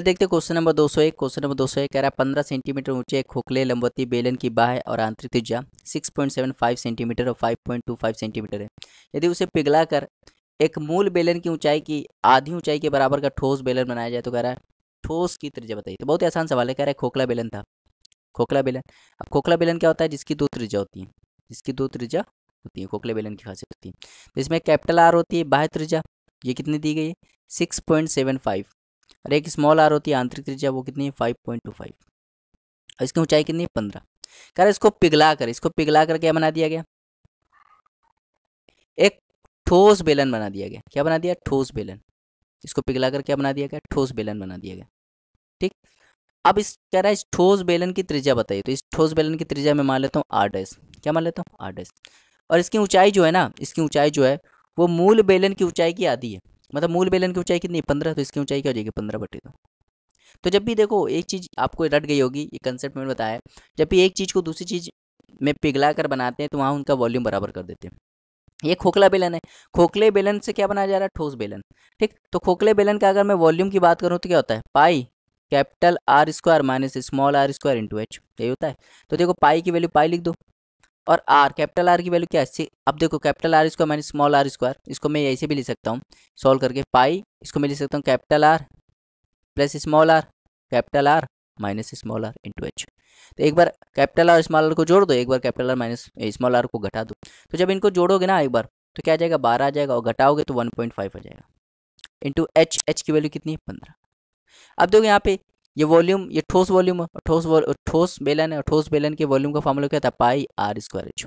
देखते question number 201। Question number 201 कह रहा है 15 सेंटीमीटर ऊंचे एक खोखले लंबवती बेलन की बाह्य और आंतरिक त्रिज्या 6.75 सेंटीमीटर और 5.25 सेंटीमीटर है। यदि उसे पिघला कर एक मूल बेलन की ऊंचाई की आधी ऊंचाई के बराबर का ठोस बेलन बनाया जाए तो कह रहा है ठोस की त्रिज्या बताइए। तो बहुत ही आसान सवाल है। कह रहा है खोखला बेलन था, खोखला बेलन। अब खोखला बेलन क्या होता है? जिसकी दो त्रिज्या होती है, जिसकी दो त्रिज्या होती है, खोखले बेलन की खासियत होती है। तो इसमें कैपिटल आर होती है बाह्य त्रिज्या, ये कितनी दी गई है? 6.75। और एक स्मॉल आर होती है आंतरिक त्रिज्या, वो कितनी है? 5.25। और इसकी ऊंचाई कितनी है? 15। कह रहा इसको पिघला कर क्या बना दिया गया? एक ठोस बेलन बना दिया गया। क्या बना दिया? ठोस बेलन। इसको पिघला कर क्या बना दिया गया? ठोस बेलन बना दिया गया। ठीक। अब इस कह रहा है इस ठोस बेलन की त्रिज्या बताइए। तो इस ठोस बेलन की त्रिज्या मैं मान लेता हूँ आर डैश। क्या मान लेता हूँ? R dash. और इसकी ऊंचाई जो है ना, इसकी ऊंचाई जो है वो मूल बेलन की ऊंचाई की आधी है। मतलब मूल बेलन की ऊंचाई कितनी? 15। तो इसकी ऊंचाई क्या हो जाएगी? 15/2। तो जब भी देखो एक चीज़ आपको रट गई होगी, ये कंसेप्ट मैंने बताया है, जब भी एक चीज़ को दूसरी चीज़ में पिघला कर बनाते हैं तो वहाँ उनका वॉल्यूम बराबर कर देते हैं। ये खोखला बेलन है, खोखले बेलन से क्या बनाया जा रहा है? ठोस बेलन। ठीक। तो खोखले बेलन का अगर मैं वॉल्यूम की बात करूँ तो क्या होता है? Pi capital R square minus small R square into H, यही होता है। तो देखो पाई की वैल्यू पाई लिख दो, और आर कैपिटल आर की वैल्यू क्या है? अब देखो capital R square minus small R square, इसको मैं ऐसे भी लिख सकता हूँ सॉल्व करके। पाई इसको मैं लिख सकता हूँ capital R plus small R, capital R minus small R into H. तो एक बार कैपिटल आर स्मॉल आर को जोड़ दो, एक बार capital R minus small R को घटा दो। तो जब इनको जोड़ोगे ना एक बार तो क्या आ जाएगा? 12 आ जाएगा, और घटाओगे तो 1.5 आ जाएगा इंटू एच। एच की वैल्यू कितनी है? 15। अब देखो यहाँ पे ये वॉल्यूम, ये ठोस वॉल्यूम है, ठोस बेलन है, और ठोस बेलन के वॉल्यूम का फॉर्मूला क्या था? पाई आर स्क्वायर एच।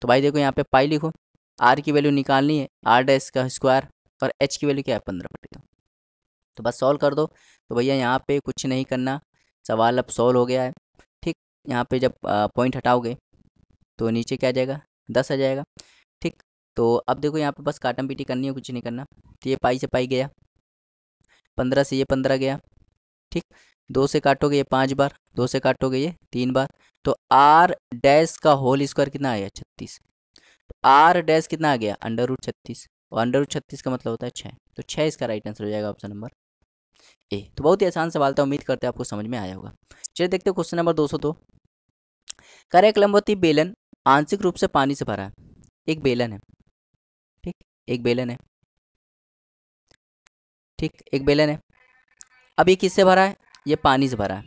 तो भाई देखो यहाँ पे पाई लिखो, आर की वैल्यू निकालनी है आर डैश का स्क्वायर, और एच की वैल्यू क्या है? 15/2। तो बस सॉल्व कर दो। तो भैया यहाँ पे कुछ नहीं करना, सवाल अब सॉल्व हो गया है। ठीक। यहाँ पे जब पॉइंट हटाओगे तो नीचे क्या आ जाएगा? 10 आ जाएगा। ठीक। तो अब देखो यहाँ पे बस काटम पीटी करनी है, कुछ नहीं करना। तो ये पाई से पाई गया, 15 से ये 15 गया। ठीक। 2 से काटोगे ये 5 बार, 2 से काटोगे ये 3 बार। तो आर डैश का होल स्क्वायर कितना आ गया? 36। तो आर डैश कितना आ गया? √36। और √36 का मतलब होता है 6। तो 6 इसका राइट आंसर हो जाएगा, ऑप्शन नंबर ए। तो बहुत ही आसान सवाल था, उम्मीद करते हैं आपको समझ में आया होगा। चलिए देखते हैं क्वेश्चन नंबर 202। कर एक लंबवती बेलन आंशिक रूप से पानी से भरा है। एक बेलन है, ठीक, एक बेलन है, ठीक, एक बेलन है। अब ये किससे भरा है? ये पानी से भरा है।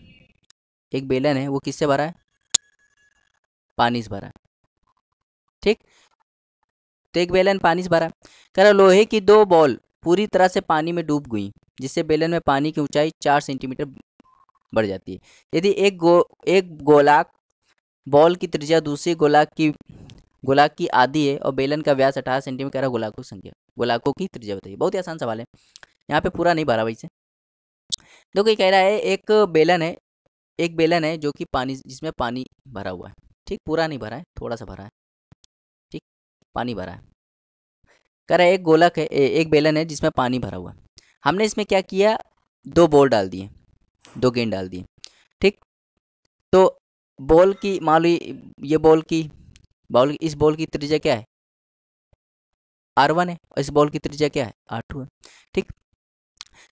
एक बेलन है, वो किससे भरा है? पानी से भरा है। ठीक। तो एक बेलन पानी से भरा है। कह रहा लोहे की दो बॉल पूरी तरह से पानी में डूब गई, जिससे बेलन में पानी की ऊंचाई 4 सेंटीमीटर बढ़ जाती है। यदि एक गोलाक बॉल की त्रिज्या दूसरी गोलाक की आधी है और बेलन का व्यास 18 सेंटीमीटर, कह रहा गोलाकों की त्रिज्या बताइए। बहुत ही आसान सवाल है, यहाँ पे पूरा नहीं भरा वैसे। देखो ये कह रहा है एक बेलन है जो कि पानी, जिसमें पानी भरा हुआ है। ठीक, पूरा नहीं भरा है, थोड़ा सा भरा है। ठीक, पानी भरा है। कह रहा है एक बेलन है जिसमें पानी भरा हुआ है। हमने इसमें क्या किया? दो बॉल डाल दिए, दो गेंद डाल दिए। ठीक। तो बॉल की मान लो ये इस बॉल की त्रिज्या क्या है? R1 है, और इस बॉल की त्रिज्या क्या है? R2 है। ठीक।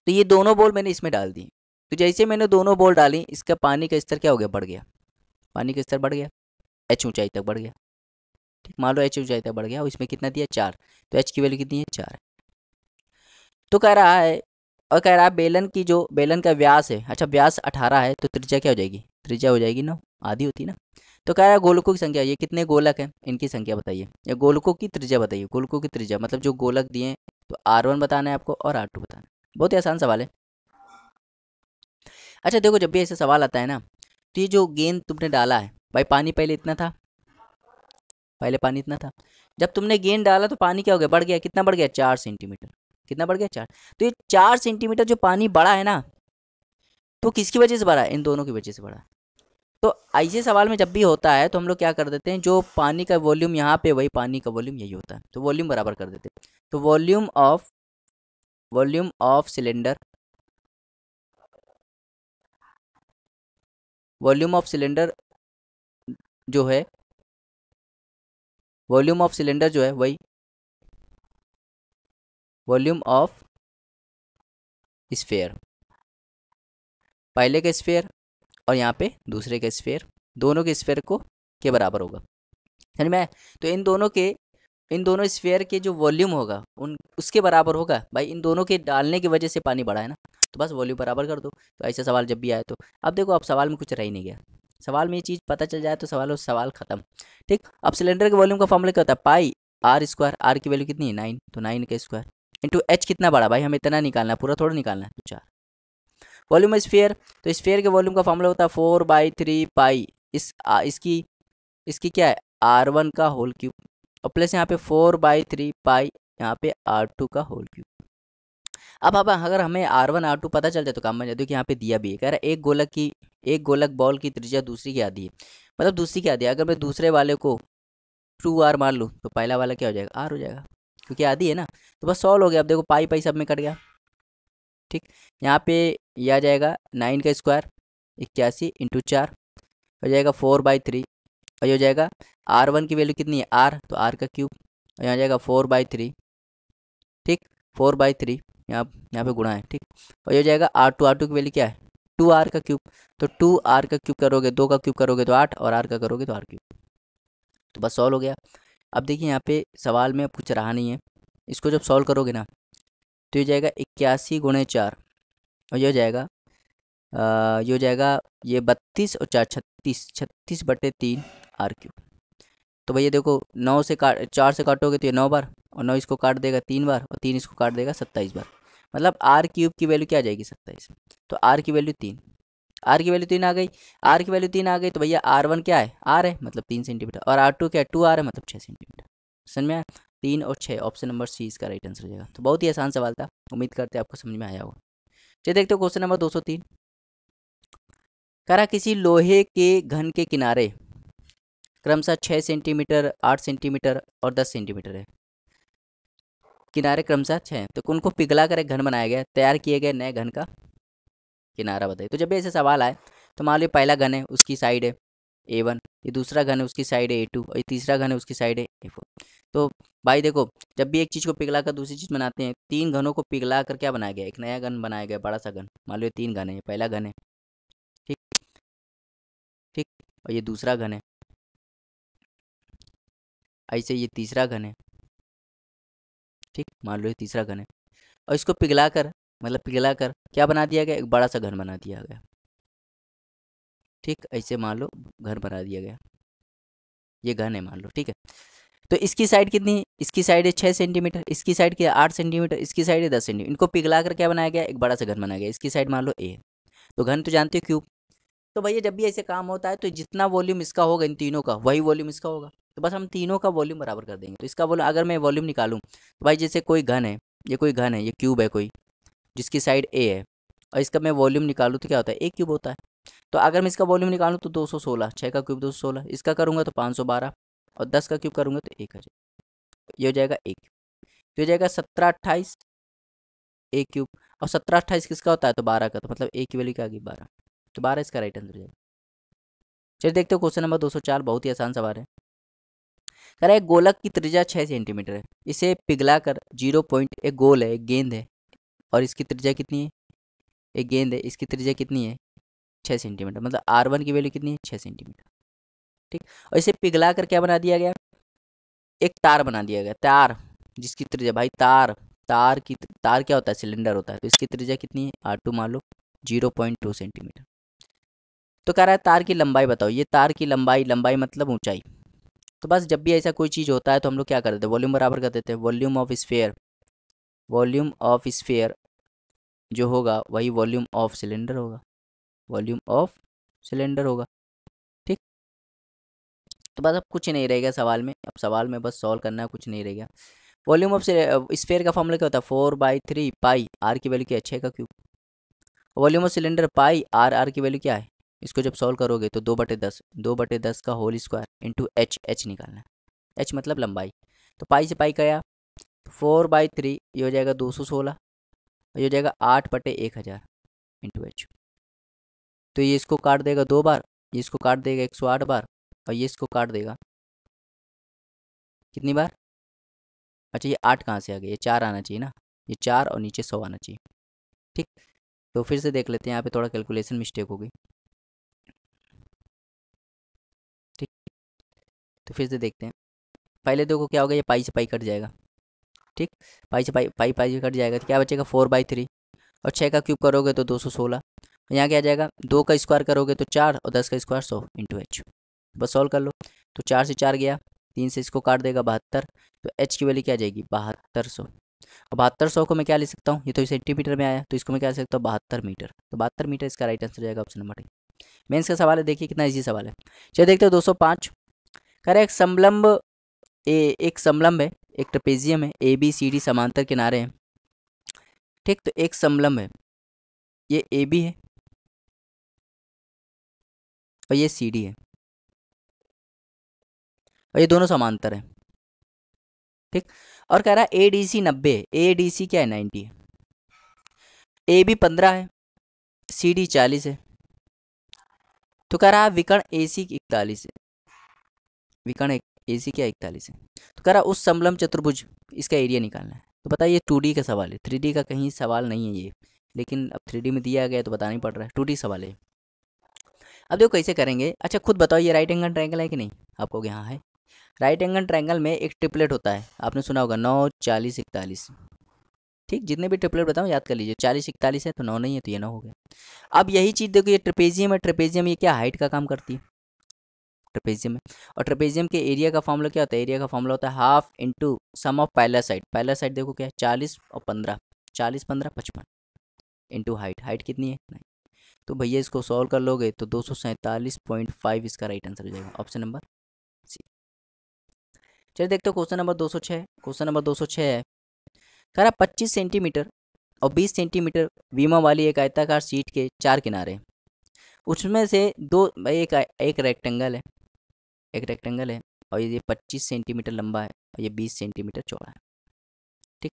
तो ये दोनों बॉल मैंने इसमें डाल दी। तो जैसे मैंने दोनों बॉल डाली, इसका पानी का स्तर क्या हो गया? बढ़ गया। पानी का स्तर बढ़ गया, एच ऊंचाई तक बढ़ गया। ठीक, मान लो एच ऊंचाई तक बढ़ गया, और इसमें कितना दिया? 4। तो एच की वैल्यू कितनी है? 4 है। तो कह रहा है, और कह रहा है बेलन का व्यास है, अच्छा व्यास 18 है, तो त्रिज्या क्या हो जाएगी? त्रिज्या हो जाएगी 9, आधी होती है ना। तो कह रहा है गोलकों की संख्या, ये कितने गोलक हैं, इनकी संख्या बताइए, या गोलकों की त्रिज्या बताइए। गोलकों की त्रिज्या मतलब जो गोलक दिए हैं, तो R1 बताना है आपको और R2 बताना है। बहुत ही आसान सवाल है। अच्छा देखो, जब भी ऐसा सवाल आता है ना, तो ये जो गेंद तुमने डाला है, भाई पानी पहले इतना था, पहले पानी इतना था। जब तुमने गेंद डाला तो पानी क्या हो गया? बढ़ गया। कितना बढ़ गया? 4 सेंटीमीटर। कितना बढ़ गया? 4। तो ये 4 सेंटीमीटर जो पानी बढ़ा है ना, तो किसकी वजह से बढ़ा है? इन दोनों की वजह से बढ़ा है। तो ऐसे सवाल में जब भी होता है तो हम लोग क्या कर देते हैं, जो पानी का वॉल्यूम यहाँ पे, वही पानी का वॉल्यूम यही होता है, तो वॉल्यूम बराबर कर देते हैं। तो volume of cylinder, volume of cylinder जो है, वॉल्यूम ऑफ सिलेंडर जो है वही वॉल्यूम ऑफ स्फेयर, पहले का स्फीयर और यहाँ पे दूसरे का स्फीयर, दोनों के स्फीयर को के बराबर होगा, समझ में आया? तो इन दोनों स्फीयर के जो वॉल्यूम होगा उन उसके बराबर होगा भाई, इन दोनों के डालने की वजह से पानी बढ़ा है ना, तो बस वॉल्यूम बराबर कर दो। तो ऐसा सवाल जब भी आए तो अब देखो, अब सवाल में कुछ रह ही नहीं गया, सवाल में ये चीज़ पता चल जाए तो सवाल खत्म। ठीक, अब सिलेंडर के वॉल्यूम का फॉर्मूला क्या होता है, पाई आर स्क्वायर, आर की वैल्यू कितनी है 9, तो 9 का स्क्वायर इंटू एच कितना बड़ा भाई, हमें इतना निकालना है, पूरा थोड़ा निकालना है, तो 4। वॉल्यूम स्फीयर, तो स्फीयर के वॉल्यूम का फॉर्मूला होता है 4/3 पाई, इसकी क्या है R1 का होल क्यूब, और प्लस यहाँ पे 4/3 पाई यहाँ पे R2 का होल क्यूब। अब अगर हमें R1 R2 पता चल जाए तो काम बन जाए। देखिए यहाँ पे दिया भी है, कह रहा है एक गोलक बॉल की त्रिज्या दूसरी की आधी है, मतलब दूसरी की आधी है। अगर मैं दूसरे वाले को 2R मान लूँ तो पहला वाला क्या हो जाएगा, R हो जाएगा, क्योंकि आधी है ना। तो बस सॉल्व हो गया। अब देखो पाई पाई सब में कट गया। ठीक, यहाँ पे यह आ जाएगा 9 का स्क्वायर 81 इंटू 4 हो जाएगा 4/3, और ये हो जाएगा R1 की वैल्यू कितनी है R, तो R का क्यूब, और यहाँ जाएगा 4/3। ठीक, 4/3 यहाँ पे गुणा है। ठीक, और ये हो जाएगा R2 की वैल्यू क्या है 2R का क्यूब, तो 2R का क्यूब करोगे, 2 का क्यूब करोगे तो 8, और R का करोगे तो R क्यूब। तो बस सॉल्व हो गया। अब देखिए यहाँ पे सवाल में अब कुछ रहा नहीं है, इसको जब सॉल्व करोगे ना तो ये जाएगा 81 गुणे 4, और ये हो जाएगा ये हो जाएगा ये 32 और 4 36, 36/3 R क्यूब। तो भैया देखो 9 से 4 से काटोगे तो ये 9 बार, और 9 इसको काट देगा 3 बार, और 3 इसको काट देगा 27 बार, मतलब R क्यूब की वैल्यू क्या आ जाएगी 27। तो R की वैल्यू 3, R की वैल्यू 3 आ गई, R की वैल्यू 3 आ गई, तो भैया R1 क्या है R है मतलब 3 सेंटीमीटर, और R2 क्या है 2R है मतलब 6 सेंटीमीटर। समझ में आया? 3 और 6, ऑप्शन नंबर सी इसका राइट आंसर हो जाएगा। तो बहुत ही आसान सवाल था, उम्मीद करते हैं आपको समझ में आया होगा। चलिए देखते हो क्वेश्चन नंबर 203। कह रहा किसी लोहे के घन के किनारे क्रमशः 6 सेंटीमीटर, 8 सेंटीमीटर और 10 सेंटीमीटर है, किनारे क्रमशः 6, तो उनको पिघला कर एक घन बनाया गया, तैयार किए गए नए घन का किनारा बताइए। तो जब भी ऐसे सवाल आए तो मान लो पहला घन है उसकी साइड है A1, ये दूसरा घन है उसकी साइड है A2, और ये तीसरा घन है उसकी साइड है A4। तो भाई देखो, जब भी एक चीज़ को पिघला कर दूसरी चीज़ बनाते हैं, 3 घनों को पिघला कर क्या बनाया गया, एक नया घन बनाया गया, बड़ा सा घन। मान लो ये 3 घन है, ये पहला घन है, ठीक ठीक, और ये दूसरा घन है, ऐसे ये तीसरा घन है, ठीक, मान लो ये तीसरा घन है, और इसको पिघला कर मतलब पिघला कर क्या बना दिया गया, एक बड़ा सा घन बना दिया गया। ठीक, ऐसे मान लो घर बना दिया गया, ये घन है मान लो, ठीक है। तो इसकी साइड कितनी है, इसकी साइड है 6 सेंटीमीटर, इसकी साइड क्या है 8 सेंटीमीटर, इसकी साइड है 10 सेंटीमीटर, इनको पिघला कर क्या बनाया गया, एक बड़ा सा घन बनाया गया। इसकी साइड मान लो A है, तो घन तो जानते हो क्यूब। तो भैया जब भी ऐसे काम होता है तो जितना वॉल्यूम इसका होगा इन तीनों का, वही वॉल्यूम इसका होगा, तो बस हम तीनों का वॉल्यूम बराबर कर देंगे। तो इसका वॉल्यूम अगर मैं वॉल्यूम निकालूं तो भाई जैसे कोई घन है, ये कोई घन है, ये क्यूब है कोई, जिसकी साइड A है, और इसका मैं वॉल्यूम निकालूँ तो क्या होता है, A क्यूब होता है। तो अगर मैं इसका वॉल्यूम निकालूँ तो 216, 6 का क्यूब 216, इसका करूँगा तो 512, और 10 का क्यूब करूँगा तो 1000, ये हो जाएगा A क्यूब। तो हो जाएगा 1728 A क्यूब, और 1728 किसका होता है, तो 12 का, तो मतलब A की वैल्यू क्या आ गई 12, तो 12 इसका राइट आंसर हो जाएगा। चलिए देखते हो क्वेश्चन नंबर 204, बहुत ही आसान सवाल है। कह रहा है गोलक की त्रिज्या 6 सेंटीमीटर है, इसे पिघला कर 0 पॉइंट, एक गोल है, एक गेंद है, और इसकी त्रिज्या कितनी है, एक गेंद है, इसकी त्रिज्या कितनी है 6 सेंटीमीटर, मतलब R1 की वैल्यू कितनी है 6 सेंटीमीटर। ठीक, और इसे पिघला कर क्या बना दिया गया, एक तार बना दिया गया, तार जिसकी त्रिज्या भाई तार क्या होता है, सिलेंडर होता है, तो इसकी त्रिज्या कितनी है R2 मान लो 0.2 सेंटीमीटर। तो कह रहा है तार की लंबाई बताओ, ये तार की लंबाई, लंबाई मतलब ऊंचाई। तो बस जब भी ऐसा कोई चीज़ होता है तो हम लोग क्या कर देते हैं, वॉल्यूम बराबर कर देते हैं, वॉल्यूम ऑफ स्फीयर जो होगा वही वॉल्यूम ऑफ सिलेंडर होगा, वॉल्यूम ऑफ सिलेंडर होगा। ठीक, तो बस अब कुछ नहीं रहेगा सवाल में, अब सवाल में बस सॉल्व करना है, कुछ नहीं रहेगा। वॉल्यूम ऑफ स्फीयर का फॉर्मूला क्या होता है, 4/3 पाई, आर की वैल्यू क्या है 6 का cube, volume of cylinder pi R, R की वैल्यू क्या है, इसको जब सॉल्व करोगे तो 2/10 का होल स्क्वायर इंटू एच निकालना है, एच मतलब लंबाई। तो पाई से पाई गया, 4/3 ये हो जाएगा 216, ये हो जाएगा 8/1000 इंटू एच। तो ये इसको काट देगा 2 बार, ये इसको काट देगा 108 बार, और ये इसको काट देगा कितनी बार, अच्छा ये 8 कहाँ से आ गया, ये 4 आना चाहिए ना, ये 4 और नीचे 100 आना चाहिए। ठीक, तो फिर से देख लेते हैं, यहाँ पे थोड़ा कैलकुलेशन मिस्टेक हो गई। ठीक, तो फिर से देखते हैं। पहले देखो क्या होगा, ये पाई से पाई कट जाएगा। ठीक, पाई से पाई पाई पाई से कट जाएगा तो क्या बचेगा 4/3। और 6 का क्यूब करोगे तो 216। यहाँ क्या आ जाएगा, 2 का स्क्वायर करोगे तो 4 और 10 का स्क्वायर 100 इंटू एच। बस सॉल्व कर लो। तो 4 से 4 गया, 3 से इसको काट देगा 72। तो एच की वैल्यू क्या आ जाएगी 7200। और 7200 को मैं क्या ले सकता हूँ, ये तो सेंटीमीटर में आया तो इसको मैं क्या ले सकता हूँ 72 मीटर। तो 72 मीटर इसका राइट आंसर जाएगा ऑप्शन नंबर डी। मेंस का सवाल है, देखिए कितना इजी सवाल है। चलिए देखते हो 205। कह रहा है एक समलंब है, एक ट्रेपेजियम है, ए बी सी डी समांतर किनारे हैं। ठीक, तो एक समलंब है, ये ए बी है और ये सी डी है और ये दोनों समांतर है। ठीक, और कह रहा है ए डी सी 90 है, ए डी सी क्या है 90 है, ए बी 15 है, सी डी 40 है। तो कह रहा है विकर्ण ए सी 41 है, विकर्ण ए सी क्या 41 है। तो कह रहा है उस समलंब चतुर्भुज, इसका एरिया निकालना है। तो बताइए 2D का सवाल है, 3D का कहीं सवाल नहीं है ये, लेकिन अब 3D में दिया गया है तो बताना ही पड़ रहा है, 2D सवाल है। अब देखो कैसे करेंगे। अच्छा खुद बताओ, ये राइट एंगल ट्रायंगल है कि नहीं, आपको यहाँ है। राइट एंगल ट्रायंगल में एक ट्रिपलेट होता है, आपने सुना होगा 9 40 41। ठीक, जितने भी ट्रिपलेट बताऊँ याद कर लीजिए, 40 41 है तो 9 नहीं है तो ये 9 हो गया। अब यही चीज़ देखो, ये ट्रेपेजियम है, ट्रेपेजियम ये क्या हाइट का काम करती है, ट्रेपेजियम है। और ट्रेपेजियम के एरिया का फॉर्मूला क्या होता है, एरिया का फॉर्मूला होता है half into sum of parallel side. Parallel side देखो क्या है 40 और 15, 40 15 55 इंटू हाइट, हाइट कितनी है 9। तो भैया इसको सॉल्व कर लोगे तो 247.5 इसका राइट आंसर हो जाएगा, ऑप्शन नंबर सी। चलिए देखते हो क्वेश्चन नंबर 206। क्वेश्चन नंबर 206 है, कह रहा 25 सेंटीमीटर और 20 सेंटीमीटर विमा वाली एक आयताकार शीट के 4 किनारे, उसमें से दो एक रेक्टेंगल है, एक रेक्टेंगल है और ये 25 सेंटीमीटर लंबा है और ये 20 सेंटीमीटर चौड़ा है। ठीक,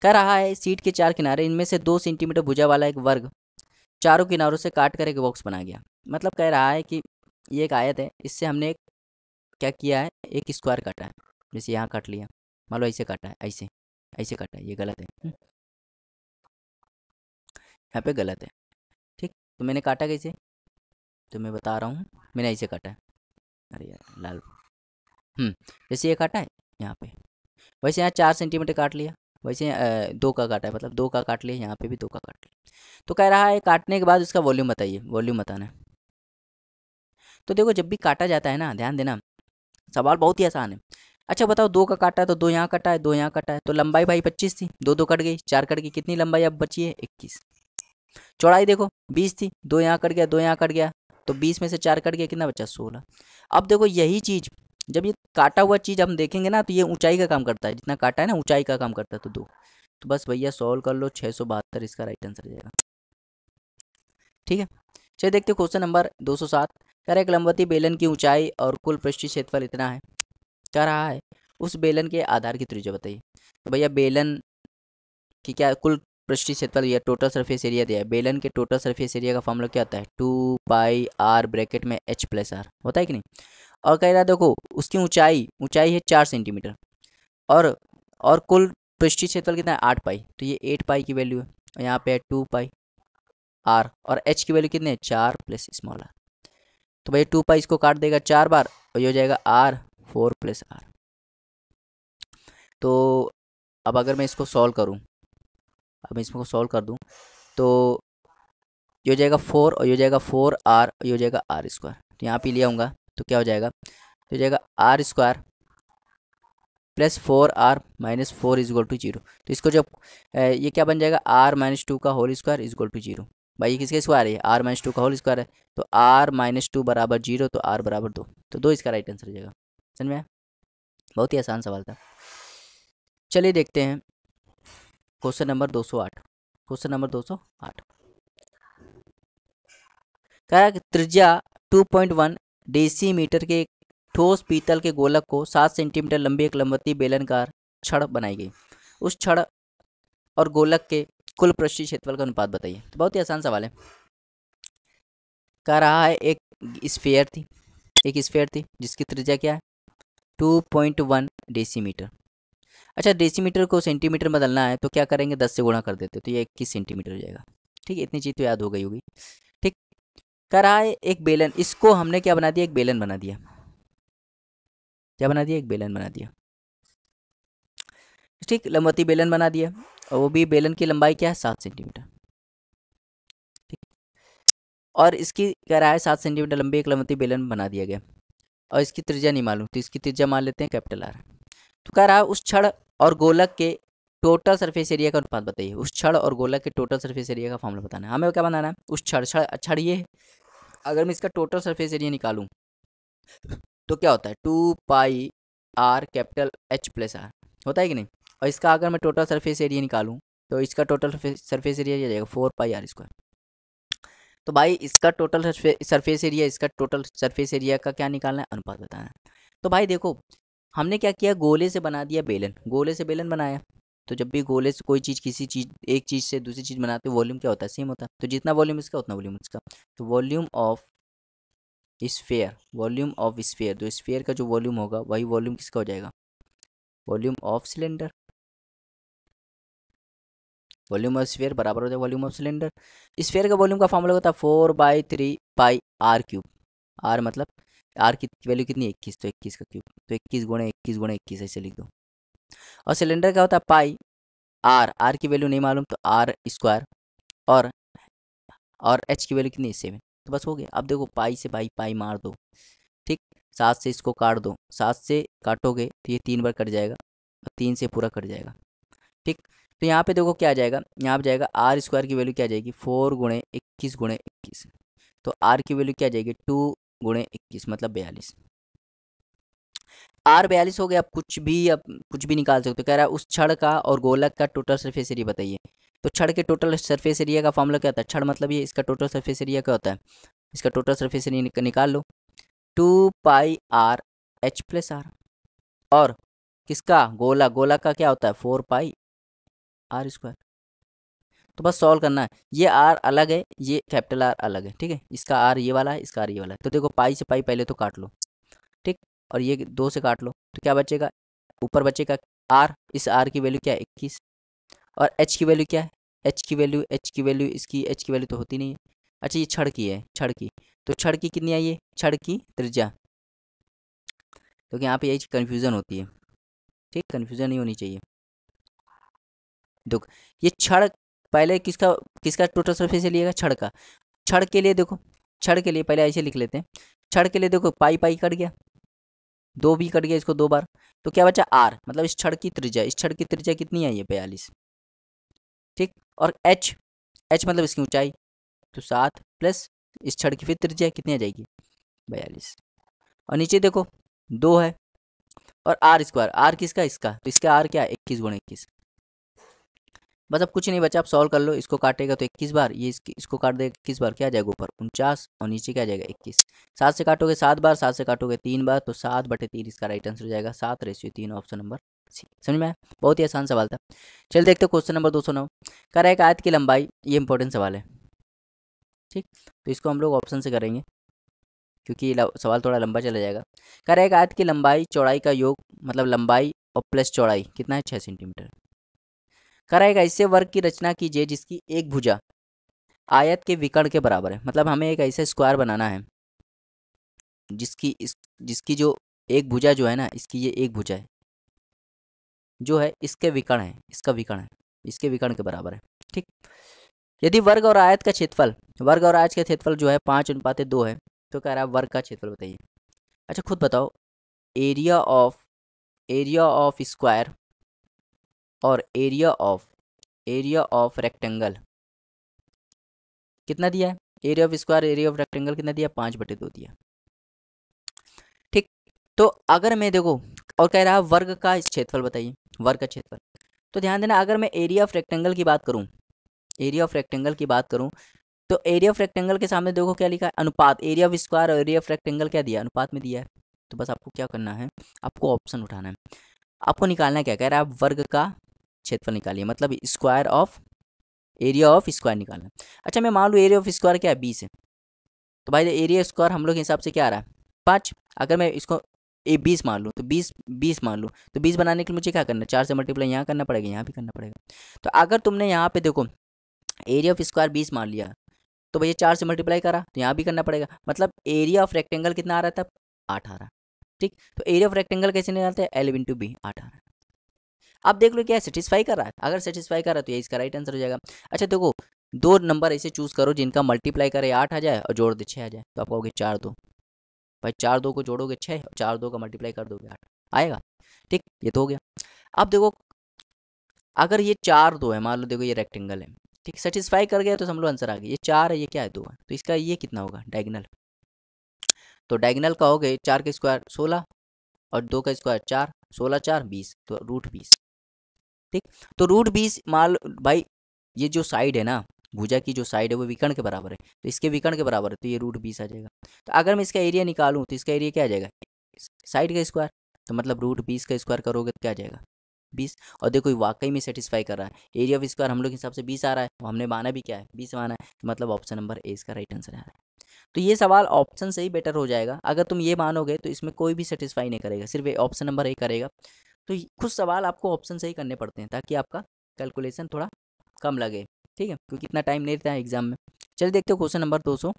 कह रहा है सीट के 4 किनारे, इनमें से 2 सेंटीमीटर भुजा वाला एक वर्ग चारों किनारों से काट कर एक बॉक्स बना गया। मतलब कह रहा है कि ये एक आयत है, इससे हमने क्या किया है, एक स्क्वायर काटा है। जैसे यहाँ काट लिया, मान लो ऐसे काटा है, ऐसे ऐसे काटा है, ये गलत है। यहाँ पे गलत है। ठीक, तो मैंने काटा कैसे, तो मैं बता रहा हूँ, मैंने ऐसे काटा है। अरे यार लाल, जैसे ये काटा है यहाँ पे, वैसे यहाँ 4 सेंटीमीटर काट लिया, वैसे 2 का काटा है, मतलब 2 का काट लिया, यहाँ पे भी 2 का काट लिया। तो कह रहा है काटने के बाद उसका वॉल्यूम बताइए, वॉल्यूम बताना है। तो देखो जब भी काटा जाता है ना, ध्यान देना, सवाल बहुत ही आसान है। अच्छा बताओ 2 का काटा है तो 2 यहाँ कटा है, 2 यहाँ कटा है, तो लंबाई भाई 25 थी, 2 2 कट गई, 4 कट गई, कितनी लंबाई अब बची है 21। चौड़ाई देखो 20 थी, 2 यहाँ कट गया, 2 यहाँ कट गया, तो 20 में से 4 कट गया, कितना बचा 16। अब देखो यही चीज़, जब ये काटा हुआ चीज़ हम देखेंगे ना तो ये ऊंचाई का काम करता है, जितना काटा है ना ऊंचाई का काम करता है, तो 2। तो बस भैया सॉल्व कर लो, 672 इसका राइट आंसर हो जाएगा। ठीक है, चलिए देखते हो क्वेश्चन नंबर 207। कह रहा है एक लंबवती बेलन की ऊंचाई और कुल पृष्ठीय क्षेत्रफल इतना है। कह रहा है उस बेलन के आधार की त्रिज्या बताइए। तो भैया बेलन की क्या कुल पृष्ठीय क्षेत्रफल या टोटल सरफेस एरिया दिया है। बेलन के टोटल सरफेस एरिया का फॉर्मूला क्या होता है 2πr ब्रैकेट में h+r होता है कि नहीं। और कह रहा है देखो उसकी ऊंचाई ऊंचाई है 4 सेंटीमीटर और कुल पृष्ठीय क्षेत्रफल कितना है 8 पाई, तो ये 8 पाई की वैल्यू है और यहाँ पे है 2πr और h की वैल्यू कितने है 4 प्लस स्मॉल आर। तो भैया 2 पाई इसको काट देगा 4 बार और ये हो जाएगा r 4 + r। तो अब अगर मैं इसको सॉल्व करूँ, अब मैं इसको सॉल्व कर दूँ तो ये हो जाएगा 4 और ये हो जाएगा 4r और ये हो जाएगा r²। तो यहाँ पे ले आऊँगा तो क्या हो जाएगा, तो हो जाएगा r² + 4r - 4 = 0। तो इसको जब ये क्या बन जाएगा r - 2 का होल स्क्वायर = 0। भाई ये किसके स्क्वायर है, r - 2 का होल स्क्वायर है, तो r - 2 = 0 तो r = 2। तो 2 इसका राइट आंसर हो जाएगा। समझ में आया, बहुत ही आसान सवाल था। चलिए देखते हैं क्वेश्चन नंबर 208। क्वेश्चन नंबर 208 कह रहा है त्रिज्या 2.1 डेसीमीटर के एक ठोस पीतल के गोलक को 7 सेंटीमीटर लंबी एक लंबवती बेलनाकार छड़ बनाई गई। उस छड़ और गोलक के कुल पृष्ठीय क्षेत्रफल का अनुपात बताइए। तो बहुत ही आसान सवाल है। कह रहा है एक स्फीयर थी जिसकी त्रिज्या क्या है 2.1 डेसीमीटर। अच्छा डेसीमीटर को सेंटीमीटर में बदलना है तो क्या करेंगे 10 से गुणा कर देते तो ये 21 सेंटीमीटर हो जाएगा। ठीक है, इतनी चीज़ तो याद हो गई होगी। ठीक, कह रहा है एक बेलन, इसको हमने क्या बना दिया, एक बेलन बना दिया। क्या बना दिया, एक बेलन बना दिया। ठीक, लंबवती बेलन बना दिया, और वो भी बेलन की लंबाई क्या है, 7 सेंटीमीटर। ठीक, और इसकी कह रहा है 7 सेंटीमीटर लंबी एक लंबवती बेलन बना दिया गया, और इसकी त्रिज्या नहीं मालूम, तो इसकी त्रिज्या मान लेते हैं कैपिटल आर। तो कह रहा है उस छड़ और गोलक के टोटल सरफेस एरिया का अनुपात बताइए। उस छड़ और गोलक के टोटल सरफेस एरिया का फॉर्मूला बताना है हमें। क्या बनाना है, उस छड़ छड़ छड़ ये है, अगर मैं इसका टोटल सरफेस एरिया निकालूं तो क्या होता है, 2 pi R capital H plus R, होता है कि नहीं। और इसका अगर मैं टोटल सरफेस एरिया निकालूं तो इसका टोटल सरफेस एरिया आ जाएगा 4 पाई आर स्क्वायर। तो भाई इसका टोटल सरफेस एरिया, इसका टोटल सरफेस एरिया का क्या निकालना है, अनुपात बताना है। तो भाई देखो हमने क्या किया, गोले से बना दिया बेलन, गोले से बेलन बनाया। तो जब भी गोले से कोई चीज़, किसी चीज़, एक चीज़ से दूसरी चीज़ बनाते, वॉल्यूम क्या होता है, सेम होता है। तो जितना वॉल्यूम इसका उतना वॉल्यूम इसका। तो volume of sphere, volume of sphere, तो स्फेयर का जो वॉल्यूम होगा वही वॉल्यूम किसका हो जाएगा, volume of cylinder. Volume of sphere बराबर हो जाएगा वॉल्यूम ऑफ सिलेंडर। स्फेयर का वॉल्यूम का फॉर्मूला होता है 4/3 पाई आर क्यूब। आर मतलब आर की वैल्यू कितनी है, 21, तो 21 का क्यूब, तो 21 × 21 × 21 ऐसे लिख दो। और सिलेंडर का होता है पाई आर, आर की वैल्यू नहीं मालूम तो आर स्क्वायर, और एच की वैल्यू कितनी है, 7। तो बस हो गया। अब देखो पाई से भाई पाई मार दो, ठीक, 7 से इसको काट दो, 7 से काटोगे तो ये 3 बार कट जाएगा, और 3 से पूरा कट जाएगा। ठीक, तो यहाँ पे देखो क्या आ जाएगा, यहाँ पे जाएगा आर स्क्वायर की वैल्यू क्या आ जाएगी, 4 × 21 × 21। तो आर की वैल्यू क्या आ जाएगी, 2 × 21 मतलब 42। आर 42 हो गया। अब कुछ भी निकाल सकते हो। कह रहा है उस छड़ का और गोलक का टोटल सरफेस एरिया बताइए। तो छड़ के टोटल सरफेस एरिया का फॉर्मूला क्या होता है, छड़ मतलब ये, इसका टोटल सरफेस एरिया क्या होता है, इसका टोटल सरफेस एरिया निकाल लो, 2 pi R H plus are. और किसका, गोला का क्या होता है, 4 पाई आर स्क्वायर। तो बस सॉल्व करना है। ये आर अलग है, ये कैपिटल आर अलग है, ठीक है। इसका आर ये वाला है, इसका आर ये वाला है। तो देखो पाई से पाई पहले तो काट लो, ठीक, और ये 2 से काट लो, तो क्या बचेगा, ऊपर बचेगा आर। इस आर की वैल्यू क्या है, 21। और एच की वैल्यू क्या है, एच की वैल्यू इसकी एच की वैल्यू तो होती नहीं है। अच्छा ये छड़ की है, छड़ की, तो छड़ की कितनी आई है, छड़ की त्रिज्या। क्योंकि यहाँ पे यही कन्फ्यूज़न होती है, ठीक, कन्फ्यूज़न नहीं होनी चाहिए। देखो ये छड़ पहले किसका किसका टोटल सरफेस लिएगा, छड़ का। छड़ के लिए देखो, छड़ के लिए पहले ऐसे लिख लेते हैं। छड़ के लिए देखो पाई पाई कट गया, 2 भी कट गया इसको 2 बार, तो क्या बचा आर, मतलब इस छड़ की त्रिज्या। इस छड़ की त्रिज्या कितनी आई है, 42, ठीक। और एच, एच मतलब इसकी ऊंचाई, तो 7 प्लस इस छड़ की फिर त्रिज्या कितनी आ जाएगी, 42। और नीचे देखो 2 है, और आर स्क्वायर, आर किसका, इसका, तो इसका आर क्या है, 21 × 21। बस अब कुछ नहीं बचा, आप सॉल्व कर लो। इसको काटेगा तो 21 बार, ये इसको काट देगा 21 बार, क्या आ जाएगा ऊपर 49, और नीचे क्या आ जाएगा 21। 7 से काटोगे 7 बार, 7 से काटोगे 3 बार, तो 7/3 इसका राइट आंसर हो जाएगा, 7:3, ऑप्शन नंबर सी। समझ में आया, बहुत ही आसान सवाल था। चल देखते हैं क्वेश्चन नंबर 209। कह रहा है एक आयत की लंबाई, ये इंपॉर्टेंट सवाल है, ठीक, तो इसको हम लोग ऑप्शन से करेंगे क्योंकि ये सवाल थोड़ा लंबा चला जाएगा। कह रहा है एक आयत की लंबाई चौड़ाई का योग, मतलब लंबाई और प्लस चौड़ाई कितना है, 6 सेंटीमीटर। कह रहा है एक ऐसे वर्ग की रचना कीजिए जिसकी एक भुजा आयत के विकर्ण के बराबर है। मतलब हमें एक ऐसा स्क्वायर बनाना है जिसकी जो एक भुजा जो है ना, इसकी ये एक भुजा है जो है इसके विकर्ण है, इसका विकर्ण है, इसके विकर्ण के बराबर है, ठीक। यदि वर्ग और आयत का क्षेत्रफल, वर्ग और आयत का क्षेत्रफल जो है 5:2 है, तो कह रहा है वर्ग का क्षेत्रफल बताइए। अच्छा खुद बताओ, एरिया ऑफ स्क्वायर और एरिया ऑफ रेक्टेंगल कितना दिया है, area of square area of rectangle कितना दिया, 5/2 दिया, ठीक। तो अगर मैं देखो, और कह रहा है वर्ग का क्षेत्रफल बताइए, वर्ग का क्षेत्रफल। तो ध्यान देना, अगर मैं एरिया ऑफ रेक्टेंगल की बात करूं, एरिया ऑफ रेक्टेंगल की बात करूं, तो एरिया ऑफ रेक्टेंगल के सामने देखो क्या लिखा है, अनुपात। एरिया ऑफ स्क्वायर और एरिया ऑफ रेक्टेंगल क्या दिया, अनुपात में दिया है। तो बस आपको क्या करना है, आपको ऑप्शन उठाना है, आपको निकालना है, क्या कह रहा है, वर्ग का क्षेत्रफल निकालिए, मतलब square of area of square निकालना है। अच्छा मैं मान लूँ एरिया ऑफ स्क्वायर क्या है, 20 है, तो भाई एरिया स्क्वायर हम लोग के हिसाब से क्या आ रहा है, 5। अगर मैं इसको 20 मान लूँ, तो 20 मान लूँ, तो 20 बनाने के लिए मुझे क्या करना है, 4 से मल्टीप्लाई यहाँ करना पड़ेगा, यहाँ भी करना पड़ेगा। तो अगर तुमने यहाँ पे देखो एरिया ऑफ स्क्वायर 20 मान लिया, तो भैया 4 से मल्टीप्लाई करा तो यहाँ भी करना पड़ेगा, मतलब एरिया ऑफ रेक्टेंगल कितना आ रहा था, 8 आ रहा। ठीक, तो एरिया ऑफ रेक्टेंगल कैसे निकालते हैं, L इंटू बी, 8 आ रहा है। अब देख लो क्या है, सेटिस्फाई कर रहा है, अगर सेटिस्फाई कर रहा है तो ये इसका राइट आंसर हो जाएगा। अच्छा देखो, दो नंबर ऐसे चूज करो जिनका मल्टीप्लाई करे 8 आ जाए और जोड़ दे 6 आ जाए, तो आप कहोगे 4 2, भाई 4 2 को जोड़ोगे 6 और 4 2 का मल्टीप्लाई कर दोगे 8 आएगा। ठीक, ये तो हो गया। अब देखो, अगर ये 4 2 है, मान लो देखो ये रेक्टेंगल है, ठीक, सेटिस्फाई कर गया तो समझ लो आंसर आ गया। ये 4 है, ये क्या है, 2 है, तो इसका ये कितना होगा, डायगोनल। तो डायगोनल का हो गए 4 का स्क्वायर 16 और 2 का स्क्वायर 4, 16 4 20, तो रूट 20। ठीक, तो रूट 20 मान लो भाई, ये जो साइड है ना, भुजा की जो साइड है वो विकर्ण के बराबर है, तो इसके विकर्ण के बराबर है, तो ये रूट 20 आ जाएगा। तो अगर मैं इसका एरिया निकालूं तो इसका एरिया क्या आ जाएगा, साइड का स्क्वायर, तो मतलब रूट 20 का स्क्वायर करोगे तो क्या आ जाएगा, 20। और देखो ये वाकई में सेटिस्फाई कर रहा है, एरिया ऑफ स्क्वायर हम लोग के हिसाब से 20 आ रहा है, और हमने माना भी क्या है, 20 माना है, तो मतलब ऑप्शन नंबर ए इसका राइट आंसर आ रहा है। तो ये सवाल ऑप्शन से ही बेटर हो जाएगा, अगर तुम ये मानोगे तो इसमें कोई भी सेटिस्फाई नहीं करेगा, सिर्फ ऑप्शन नंबर ए करेगा। तो कुछ सवाल आपको ऑप्शन से ही करने पड़ते हैं ताकि आपका कैलकुलेशन थोड़ा कम लगे, ठीक है, क्योंकि इतना टाइम नहीं रहता है एग्जाम में। चलिए देखते हो क्वेश्चन नंबर 210।